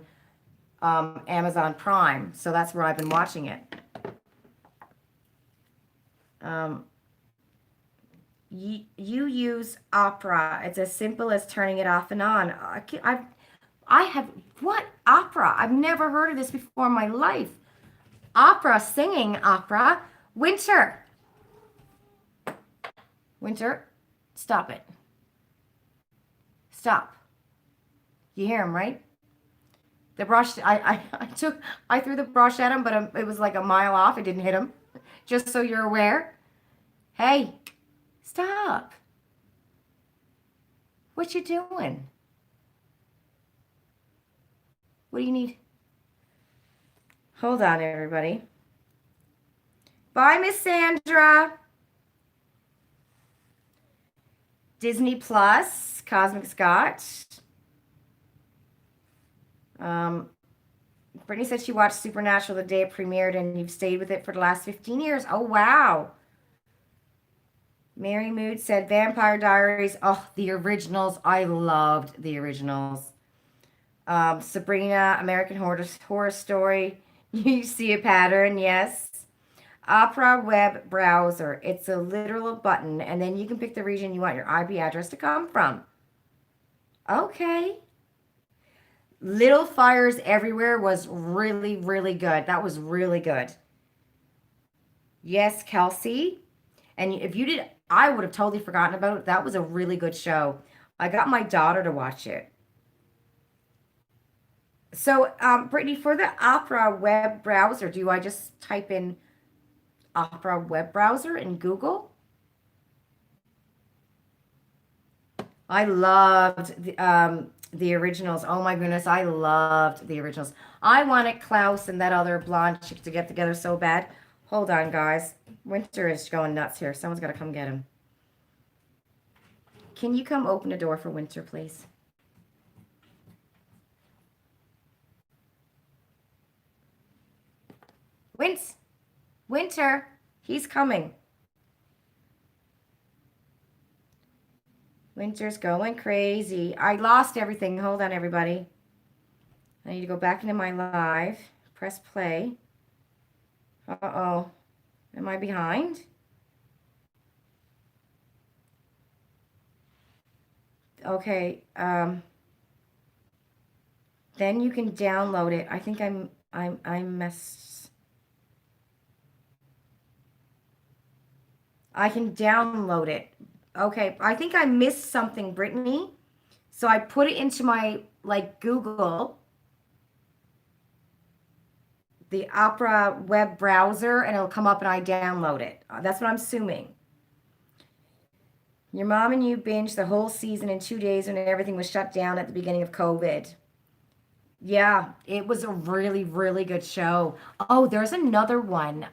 Amazon Prime, so that's where I've been watching it. Um, you use Opera. It's as simple as turning it off and on. I have what opera? I've never heard of this before in my life. Opera, singing opera. Winter, Winter, stop it. Stop. You hear him, right? The brush, I threw the brush at him, but it was like a mile off. It didn't hit him. Just so you're aware. Hey, stop. What you doing? What do you need? Hold on, everybody. Bye, Miss Sandra. Disney Plus, Cosmic Scott. Brittany said she watched Supernatural the day it premiered and you've stayed with it for the last 15 years. Oh, wow. Mary Mood said Vampire Diaries. Oh, the originals. I loved the originals. Sabrina, American Horror Story. You see a pattern, yes. Opera web browser. It's a literal button, and then you can pick the region you want your IP address to come from. Okay. Little Fires Everywhere was really, really good. That was really good. Yes, Kelsey. And if you did, I would have totally forgotten about it. That was a really good show. I got my daughter to watch it. So, Brittany, for the Opera web browser, do I just type in Opera web browser in Google? I loved the originals. Oh my goodness, I loved the originals. I wanted Klaus and that other blonde chick to get together so bad. Hold on, guys. Winter is going nuts here. Someone's got to come get him. Can you come open the door for Winter, please? Winter, he's coming. Winter's going crazy. I lost everything. Hold on, everybody. I need to go back into my live. Press play. Uh-oh. Am I behind? Okay. Then you can download it. I think I messed. I can download it. Okay, I think I missed something, Brittany. So I put it into my, like, Google, the Opera web browser, and it'll come up and I download it. That's what I'm assuming. Your mom and you binged the whole season in 2 days when everything was shut down at the beginning of COVID. Yeah, it was a really, really good show. Oh, there's another one.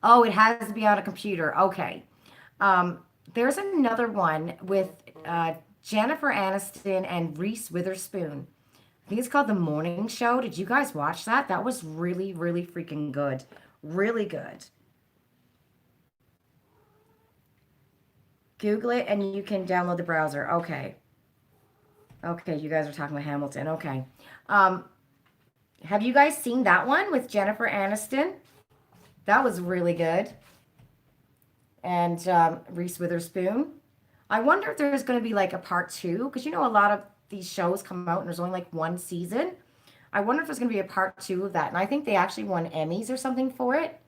Oh, it has to be on a computer. Okay. Um, there's another one with Jennifer Aniston and Reese Witherspoon. I think it's called The Morning Show. Did you guys watch that? That was really, really freaking good. Really good. Google it and you can download the browser. Okay. Okay, you guys are talking about Hamilton. Okay. Have you guys seen that one with Jennifer Aniston? That was really good. And Reese Witherspoon. I wonder if there's going to be like a part two, because you know a lot of these shows come out and there's only like one season. I wonder if there's going to be a part two of that. And I think they actually won Emmys or something for it.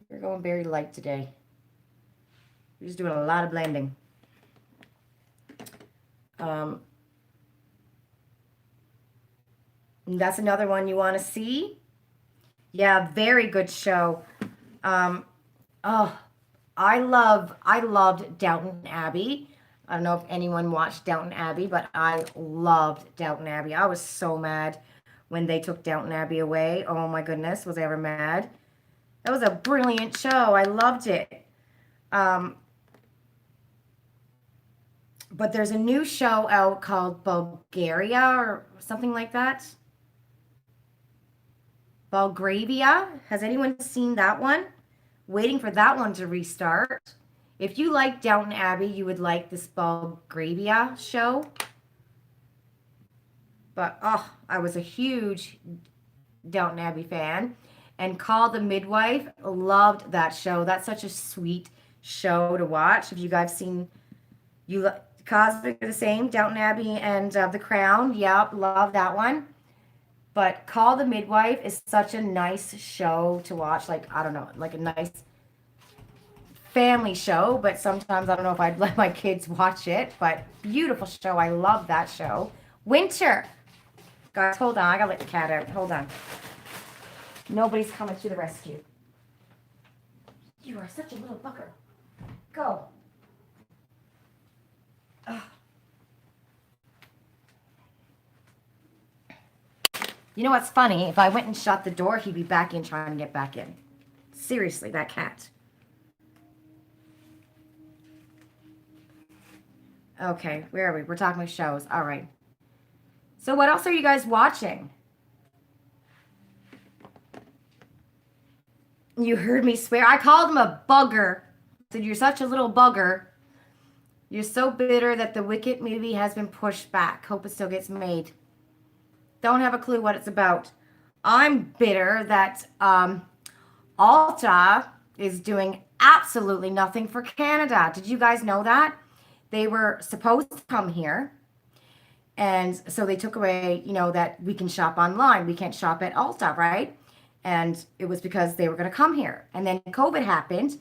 You're going very light today. You're just doing a lot of blending. That's another one you want to see. Yeah, very good show. Oh, I loved Downton Abbey. I don't know if anyone watched Downton Abbey, but I loved Downton Abbey. I was so mad when they took Downton Abbey away. Oh my goodness, was I ever mad? That was a brilliant show. I loved it. Um, but there's a new show out called Bulgaria or something like that. Bulgravia. Has anyone seen that one? Waiting for that one to restart. If you like Downton Abbey, you would like this Bulgravia show. But oh, I was a huge Downton Abbey fan. And Call the Midwife, loved that show. That's such a sweet show to watch. If you guys seen Cosmic the same, Downton Abbey and The Crown, yep, love that one. But Call the Midwife is such a nice show to watch. Like, I don't know, like a nice family show, but sometimes I don't know if I'd let my kids watch it. But beautiful show. I love that show. Winter. Guys, hold on. I gotta let the cat out. Hold on. Nobody's coming to the rescue. You are such a little fucker. Go. Ugh. You know what's funny? If I went and shut the door, he'd be back in trying to get back in. Seriously, that cat. Okay, where are we? We're talking about shows. All right. So what else are you guys watching? You heard me swear. I called him a bugger. I said, you're such a little bugger. You're so bitter that the Wicked movie has been pushed back. Hope it still gets made. Don't have a clue what it's about. I'm bitter that Alta is doing absolutely nothing for Canada. Did you guys know that? They were supposed to come here. And so they took away, that we can shop online. We can't shop at Alta, right? And it was because they were going to come here. And then COVID happened.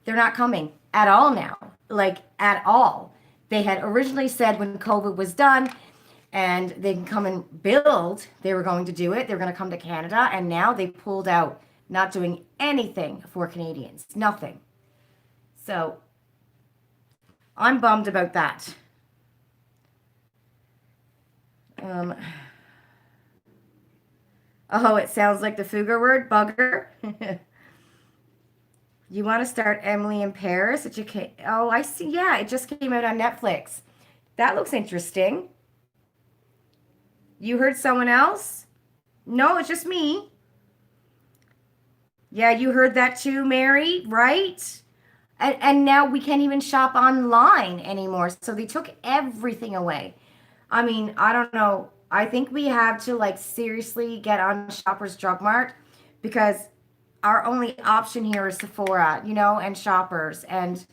They're not coming at all now. Like, at all. They had originally said when COVID was done and they can come and build, they were going to do it. They were going to come to Canada. And now they pulled out, not doing anything for Canadians. Nothing. So, I'm bummed about that. Oh, it sounds like the Fugger word, bugger. You want to start Emily in Paris? Oh, I see. Yeah, it just came out on Netflix. That looks interesting. You heard someone else? No, it's just me. Yeah, you heard that too, Mary, right? And now we can't even shop online anymore. So they took everything away. I mean, I don't know. I think we have to seriously get on Shoppers Drug Mart because our only option here is Sephora, and Shoppers. And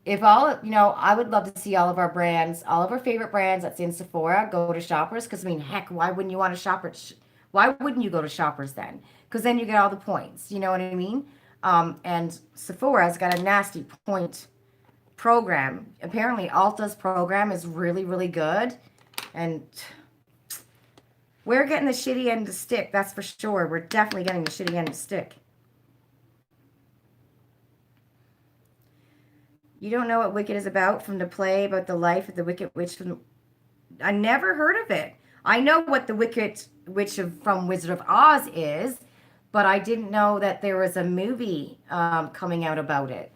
if I would love to see all of our brands, all of our favorite brands that's in Sephora go to Shoppers. Because, heck, why wouldn't you want to shop at, why wouldn't you go to Shoppers then? Because then you get all the points. You know what I mean? And Sephora's got a nasty point program. Apparently, Ulta's program is really, really good. And we're getting the shitty end of the stick, that's for sure. We're definitely getting the shitty end of the stick. You don't know what Wicked is about from the play about the life of the Wicked Witch from... I never heard of it. I know what the Wicked Witch from Wizard of Oz is, but I didn't know that there was a movie coming out about it.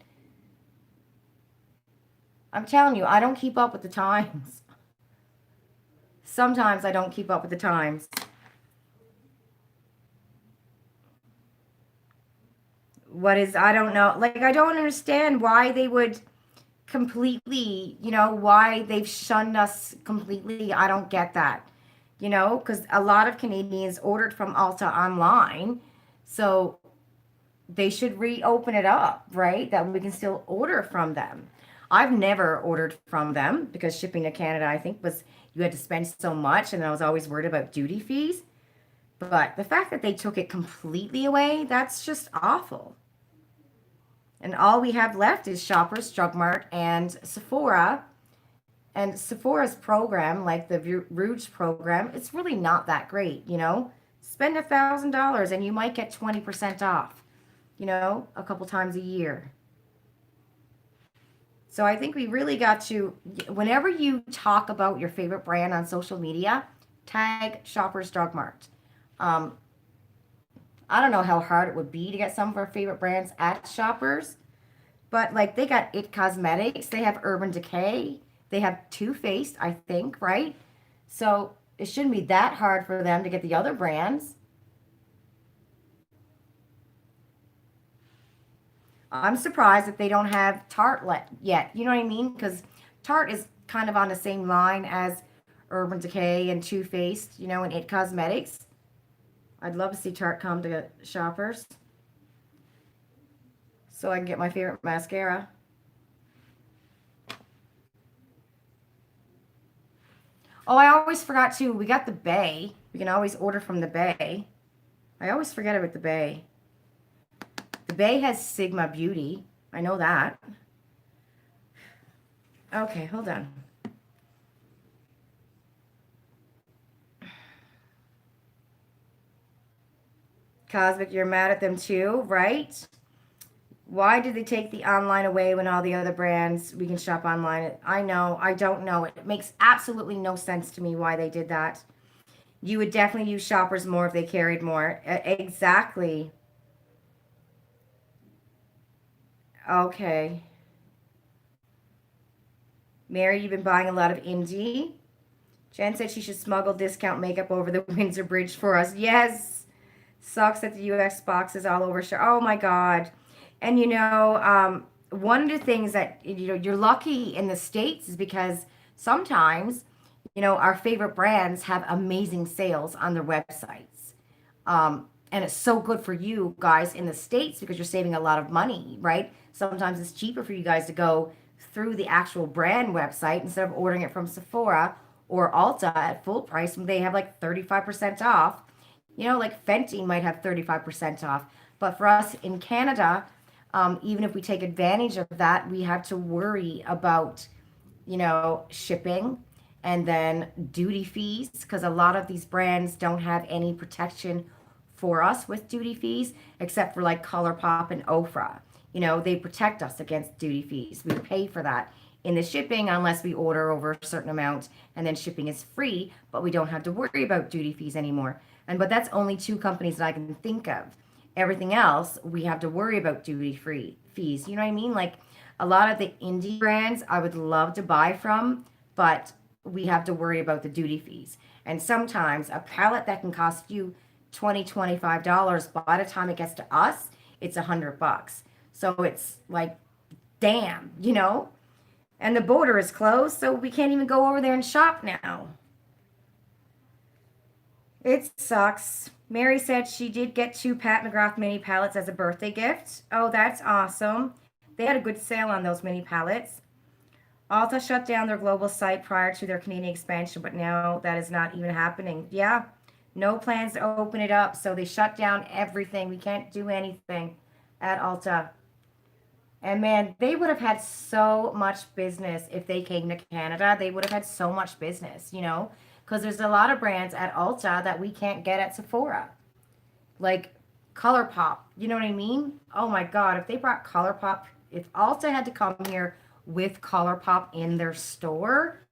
I'm telling you, I don't keep up with the times. Sometimes I don't keep up with the times. I don't know. I don't understand why they would completely, why they've shunned us completely. I don't get that, because a lot of Canadians ordered from Ulta online. So they should reopen it up, right? That we can still order from them. I've never ordered from them because shipping to Canada, I think, you had to spend so much, and I was always worried about duty fees. But the fact that they took it completely away, that's just awful. And all we have left is Shoppers, Drug Mart, and Sephora. And Sephora's program, like the Rouge program, it's really not that great, Spend $1,000 and you might get 20% off, a couple times a year. So I think we really got to, whenever you talk about your favorite brand on social media, tag Shoppers Drug Mart. Um, I don't know how hard it would be to get some of our favorite brands at Shoppers, but like they got It Cosmetics, they have Urban Decay, they have Too Faced, I think, right? So it shouldn't be that hard for them to get the other brands. I'm surprised that they don't have Tarte yet. You know what I mean? Because Tarte is kind of on the same line as Urban Decay and Too Faced, you know, and It Cosmetics. I'd love to see Tarte come to Shoppers so I can get my favorite mascara. Oh, I always forgot to. We got the Bay. We can always order from the Bay. I always forget about the Bay. The Bay has Sigma Beauty. I know that. Okay, hold on. Cosmic, you're mad at them too, right? Why did they take the online away when all the other brands we can shop online? I know, I don't know. It makes absolutely no sense to me why they did that. You would definitely use Shoppers more if they carried more. Exactly. Okay. Mary, you've been buying a lot of indie. Jen said she should smuggle discount makeup over the Windsor Bridge for us. Yes. Sucks that the UX box is all over. Oh my God. And one of the things that you're lucky in the States is because sometimes, our favorite brands have amazing sales on their websites. And it's so good for you guys in the States because you're saving a lot of money, right? Sometimes it's cheaper for you guys to go through the actual brand website instead of ordering it from Sephora or Ulta at full price when they have like 35% off. Like Fenty might have 35% off. But for us in Canada, even if we take advantage of that, we have to worry about, shipping and then duty fees because a lot of these brands don't have any protection for us with duty fees except for like ColourPop and Ofra. They protect us against duty fees. We pay for that in the shipping unless we order over a certain amount and then shipping is free, but we don't have to worry about duty fees anymore. But that's only two companies that I can think of. Everything else, we have to worry about duty free fees. You know what I mean? Like a lot of the indie brands I would love to buy from, but we have to worry about the duty fees. And sometimes a palette that can cost you $25, by the time it gets to us, it's $100. So it's like, damn. And the border is closed, so we can't even go over there and shop now. It sucks. Mary said she did get two Pat McGrath mini palettes as a birthday gift. Oh, that's awesome. They had a good sale on those mini palettes. Ulta shut down their global site prior to their Canadian expansion, but now that is not even happening. Yeah, no plans to open it up, so they shut down everything. We can't do anything at Ulta. And man, they would have had so much business if they came to Canada. They would have had so much business, because there's a lot of brands at Ulta that we can't get at Sephora. Like ColourPop, you know what I mean? Oh my God, if they brought ColourPop, if Ulta had to come here with ColourPop in their store,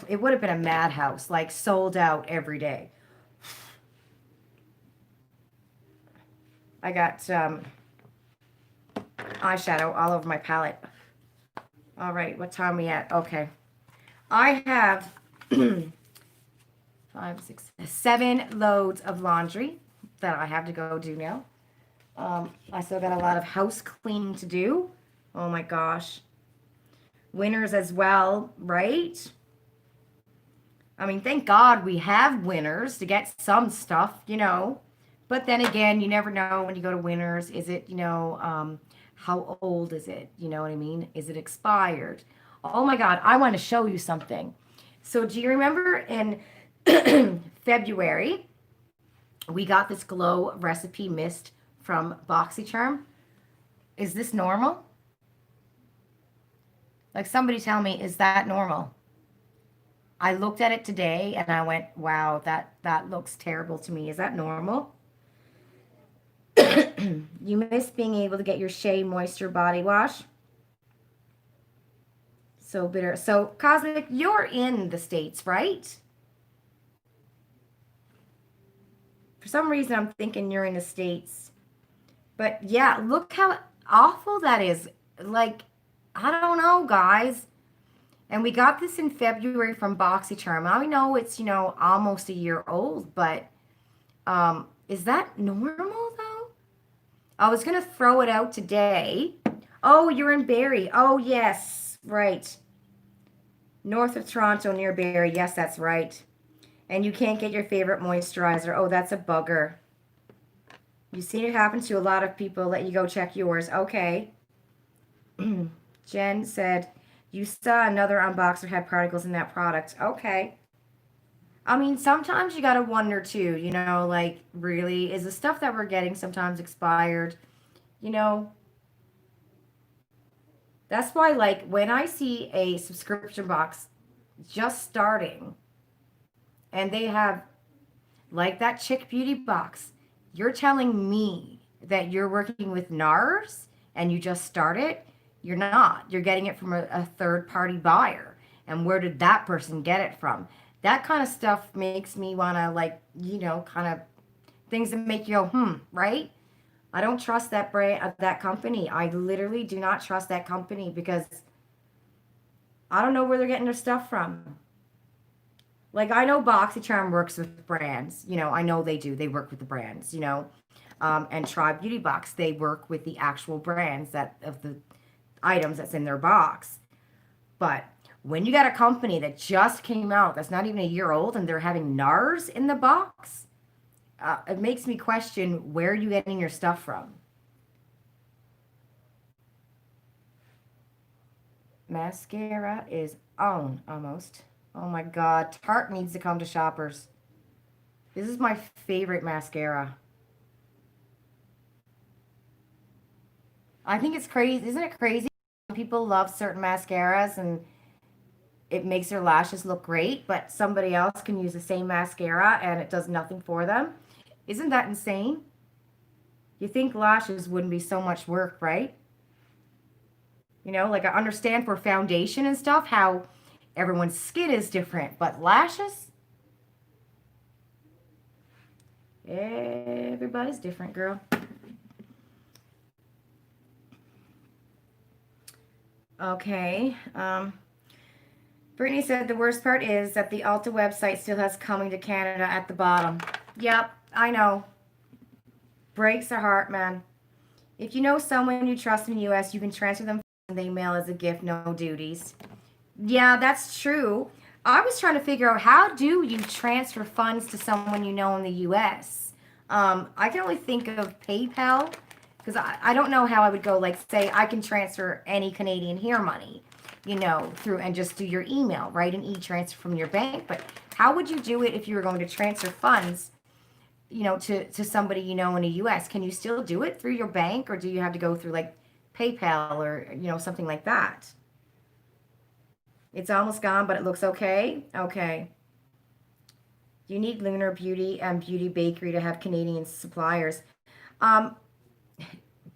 it would have been a madhouse, like sold out every day. I got eyeshadow all over my palette. All right, what time are we at? Okay. I have 5, 6, 7 loads of laundry that I have to go do now. I still got a lot of house cleaning to do. Oh my gosh. Winners as well, right? I mean, thank God we have Winners to get some stuff. But then again, you never know when you go to Winners. Is it, how old is it? You know what I mean? Is it expired? Oh my God, I want to show you something. So do you remember in February, we got this glow recipe mist from BoxyCharm? Is this normal? Like somebody tell me, is that normal? I looked at it today and I went, wow, that looks terrible to me. Is that normal? You miss being able to get your Shea Moisture body wash? So bitter. So Cosmic, you're in the States, right? For some reason, I'm thinking you're in the States. But yeah, look how awful that is. Like, I don't know, guys. And we got this in February from BoxyCharm. I know it's, almost a year old, but is that normal though? I was going to throw it out today. Oh, you're in Barrie. Oh, yes. Right. North of Toronto near Barrie. Yes, that's right. And you can't get your favorite moisturizer. Oh, that's a bugger. You've seen it happen to a lot of people. Let you go check yours. Okay. Jen said, you saw another unboxer had particles in that product. Okay. I mean, sometimes you gotta wonder too, like, really, is the stuff that we're getting sometimes expired? You know, that's why, like, when I see a subscription box just starting and they have, like, that Chick Beauty box, you're telling me that you're working with NARS and you just started? You're not. You're getting it from a third party buyer. And where did that person get it from? That kind of stuff makes me want to, like, kind of things that make you go, right? I don't trust that brand, that company. I literally do not trust that company because I don't know where they're getting their stuff from. Like, I know BoxyCharm works with brands. I know they do. They work with the brands, and Try Beauty Box, they work with the actual brands that of the items that's in their box. But when you got a company that just came out that's not even a year old and they're having NARS in the box, it makes me question where are you getting your stuff from. Mascara is on almost. Oh my God, Tarte needs to come to Shoppers. This is my favorite mascara. I think it's crazy. Isn't it crazy? People love certain mascaras and it makes their lashes look great, but somebody else can use the same mascara and it does nothing for them. Isn't that insane? You think lashes wouldn't be so much work, right? Like I understand for foundation and stuff how everyone's skin is different, but lashes, everybody's different, girl. Okay. Brittany said the worst part is that the Ulta website still has coming to Canada at the bottom. Yep, I know. Breaks her heart, man. If you know someone you trust in the U.S., you can transfer them and they mail as a gift, no duties. Yeah, that's true. I was trying to figure out how do you transfer funds to someone you know in the U.S. I can only think of PayPal because I don't know how I would go. Like, say I can transfer any Canadian here money, through and just do your email, right? An e-transfer from your bank. But how would you do it if you were going to transfer funds, to somebody in the U.S.? Can you still do it through your bank, or do you have to go through like PayPal or something like that? It's almost gone, but it looks okay. Okay. You need Lunar Beauty and Beauty Bakery to have Canadian suppliers. Um,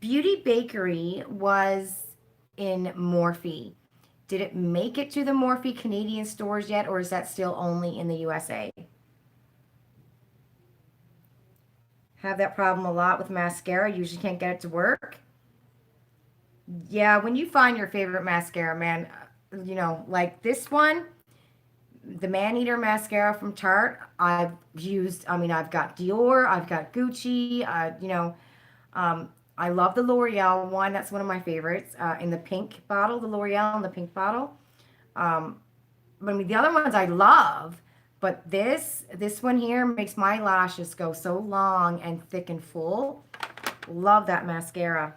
Beauty Bakery was in Morphe. Did it make it to the Morphe Canadian stores yet, or is that still only in the USA? Have that problem a lot with mascara. Usually can't get it to work. Yeah, when you find your favorite mascara, man, like this one, the Man-Eater mascara from Tarte, I've used, I've got Dior, I've got Gucci, I love the L'Oreal one. That's one of my favorites, in the pink bottle, the L'Oreal in the pink bottle. Um, the other ones I love, but this one here makes my lashes go so long and thick and full. Love that mascara.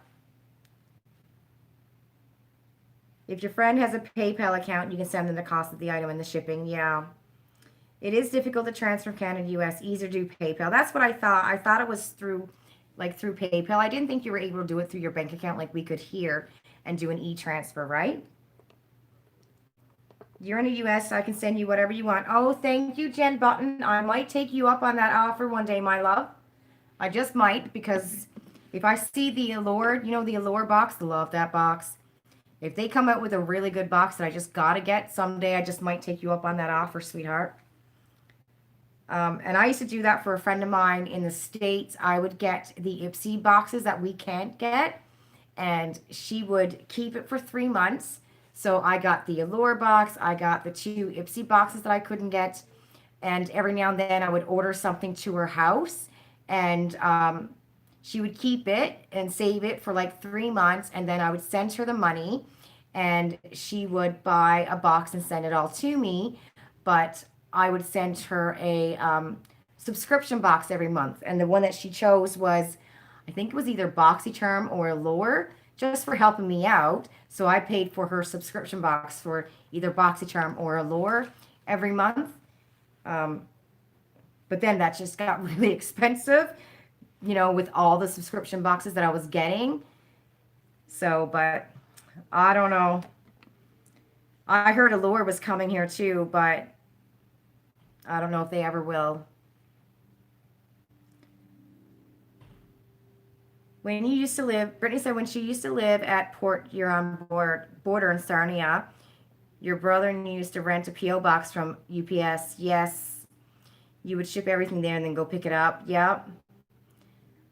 If your friend has a PayPal account, you can send them the cost of the item and the shipping. Yeah. It is difficult to transfer Canada to US. Easier to do PayPal. That's what I thought. I thought it was through PayPal. I didn't think you were able to do it through your bank account like we could here and do an e-transfer, right? You're in the US, so I can send you whatever you want. Oh, thank you, Jen Button. I might take you up on that offer one day, my love. I just might, because if I see the Allure, the Allure box, I love that box. If they come out with a really good box that I just gotta get someday, I just might take you up on that offer, sweetheart. And I used to do that for a friend of mine in the States. I would get the Ipsy boxes that we can't get, and she would keep it for 3 months. So I got the Allure box, I got the 2 Ipsy boxes that I couldn't get, and every now and then I would order something to her house, and she would keep it and save it for like 3 months, and then I would send her the money, and she would buy a box and send it all to me. But I would send her a subscription box every month, and the one that she chose was, I think it was either BoxyCharm or Allure, just for helping me out. So I paid for her subscription box for either BoxyCharm or Allure every month. But then that just got really expensive, with all the subscription boxes that I was getting. So, but I don't know. I heard Allure was coming here too, but I don't know if they ever will. When you used to live, Brittany said when she used to live at Port Huron border in Sarnia, your brother used to rent a P.O. box from UPS. Yes. You would ship everything there and then go pick it up. Yep.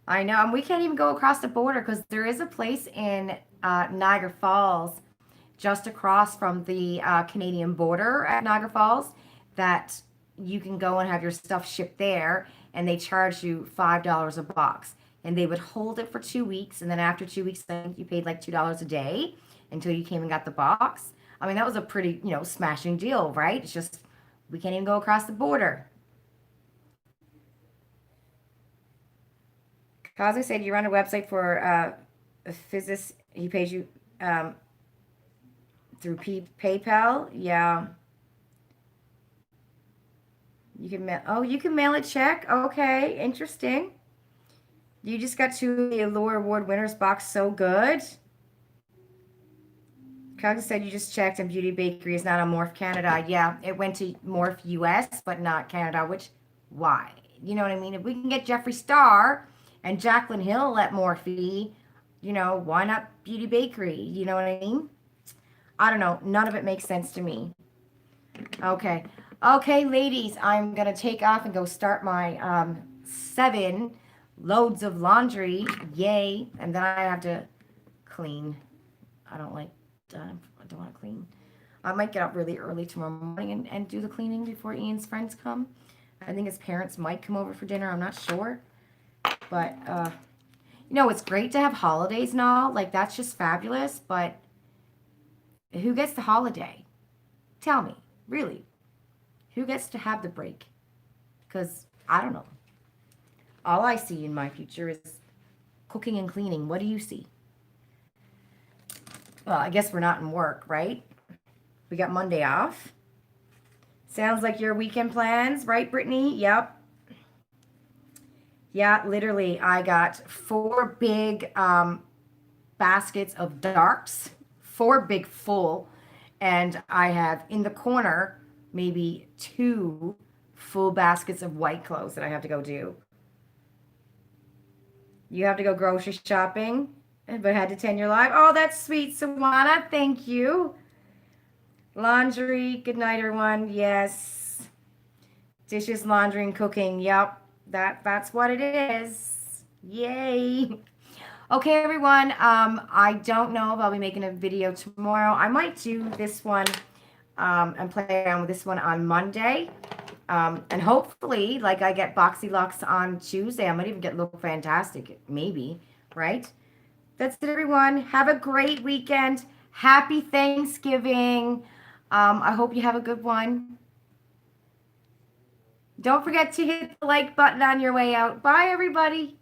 I know. And we can't even go across the border because there is a place in Niagara Falls, just across from the Canadian border at Niagara Falls, that you can go and have your stuff shipped there, and they charge you $5 a box. And they would hold it for 2 weeks, and then after 2 weeks, I think you paid like $2 a day until you came and got the box. I mean, that was a pretty, smashing deal, right? It's just we can't even go across the border. Cosmo said you run a website for a physicist. He pays you through PayPal. Yeah. You can mail. Oh, you can mail a check. Okay, interesting. You just got 2 of the Allure Award winners box. So good. Cosmo said you just checked, and Beauty Bakery is not on Morph Canada. Yeah, it went to Morph US, but not Canada. Which, why? You know what I mean? If we can get Jeffree Star and Jaclyn Hill at Morphe, why not Beauty Bakery? You know what I mean? I don't know. None of it makes sense to me. Okay. Okay, ladies, I'm going to take off and go start my 7 loads of laundry. Yay. And then I have to clean. I don't want to clean. I might get up really early tomorrow morning and do the cleaning before Ian's friends come. I think his parents might come over for dinner. I'm not sure. But, it's great to have holidays and all. Like, that's just fabulous. But who gets the holiday? Tell me, really. Who gets to have the break? Because, I don't know. All I see in my future is cooking and cleaning. What do you see? Well, I guess we're not in work, right? We got Monday off. Sounds like your weekend plans, right, Brittany? Yep. Yeah, literally, I got 4 big baskets of darks, 4 big full, and I have in the corner maybe 2 full baskets of white clothes that I have to go do. You have to go grocery shopping, but had to attend your live. Oh, that's sweet, Sawana. Thank you. Laundry. Good night, everyone. Yes. Dishes, laundry, and cooking. Yep. That's what it is. Yay. Okay, everyone. I don't know if I'll be making a video tomorrow. I might do this one and play around with this one on Monday. And hopefully, like, I get Boxy Lux on Tuesday. I might even get Look Fantastic, maybe, right? That's it, everyone. Have a great weekend. Happy Thanksgiving. I hope you have a good one. Don't forget to hit the like button on your way out. Bye, everybody.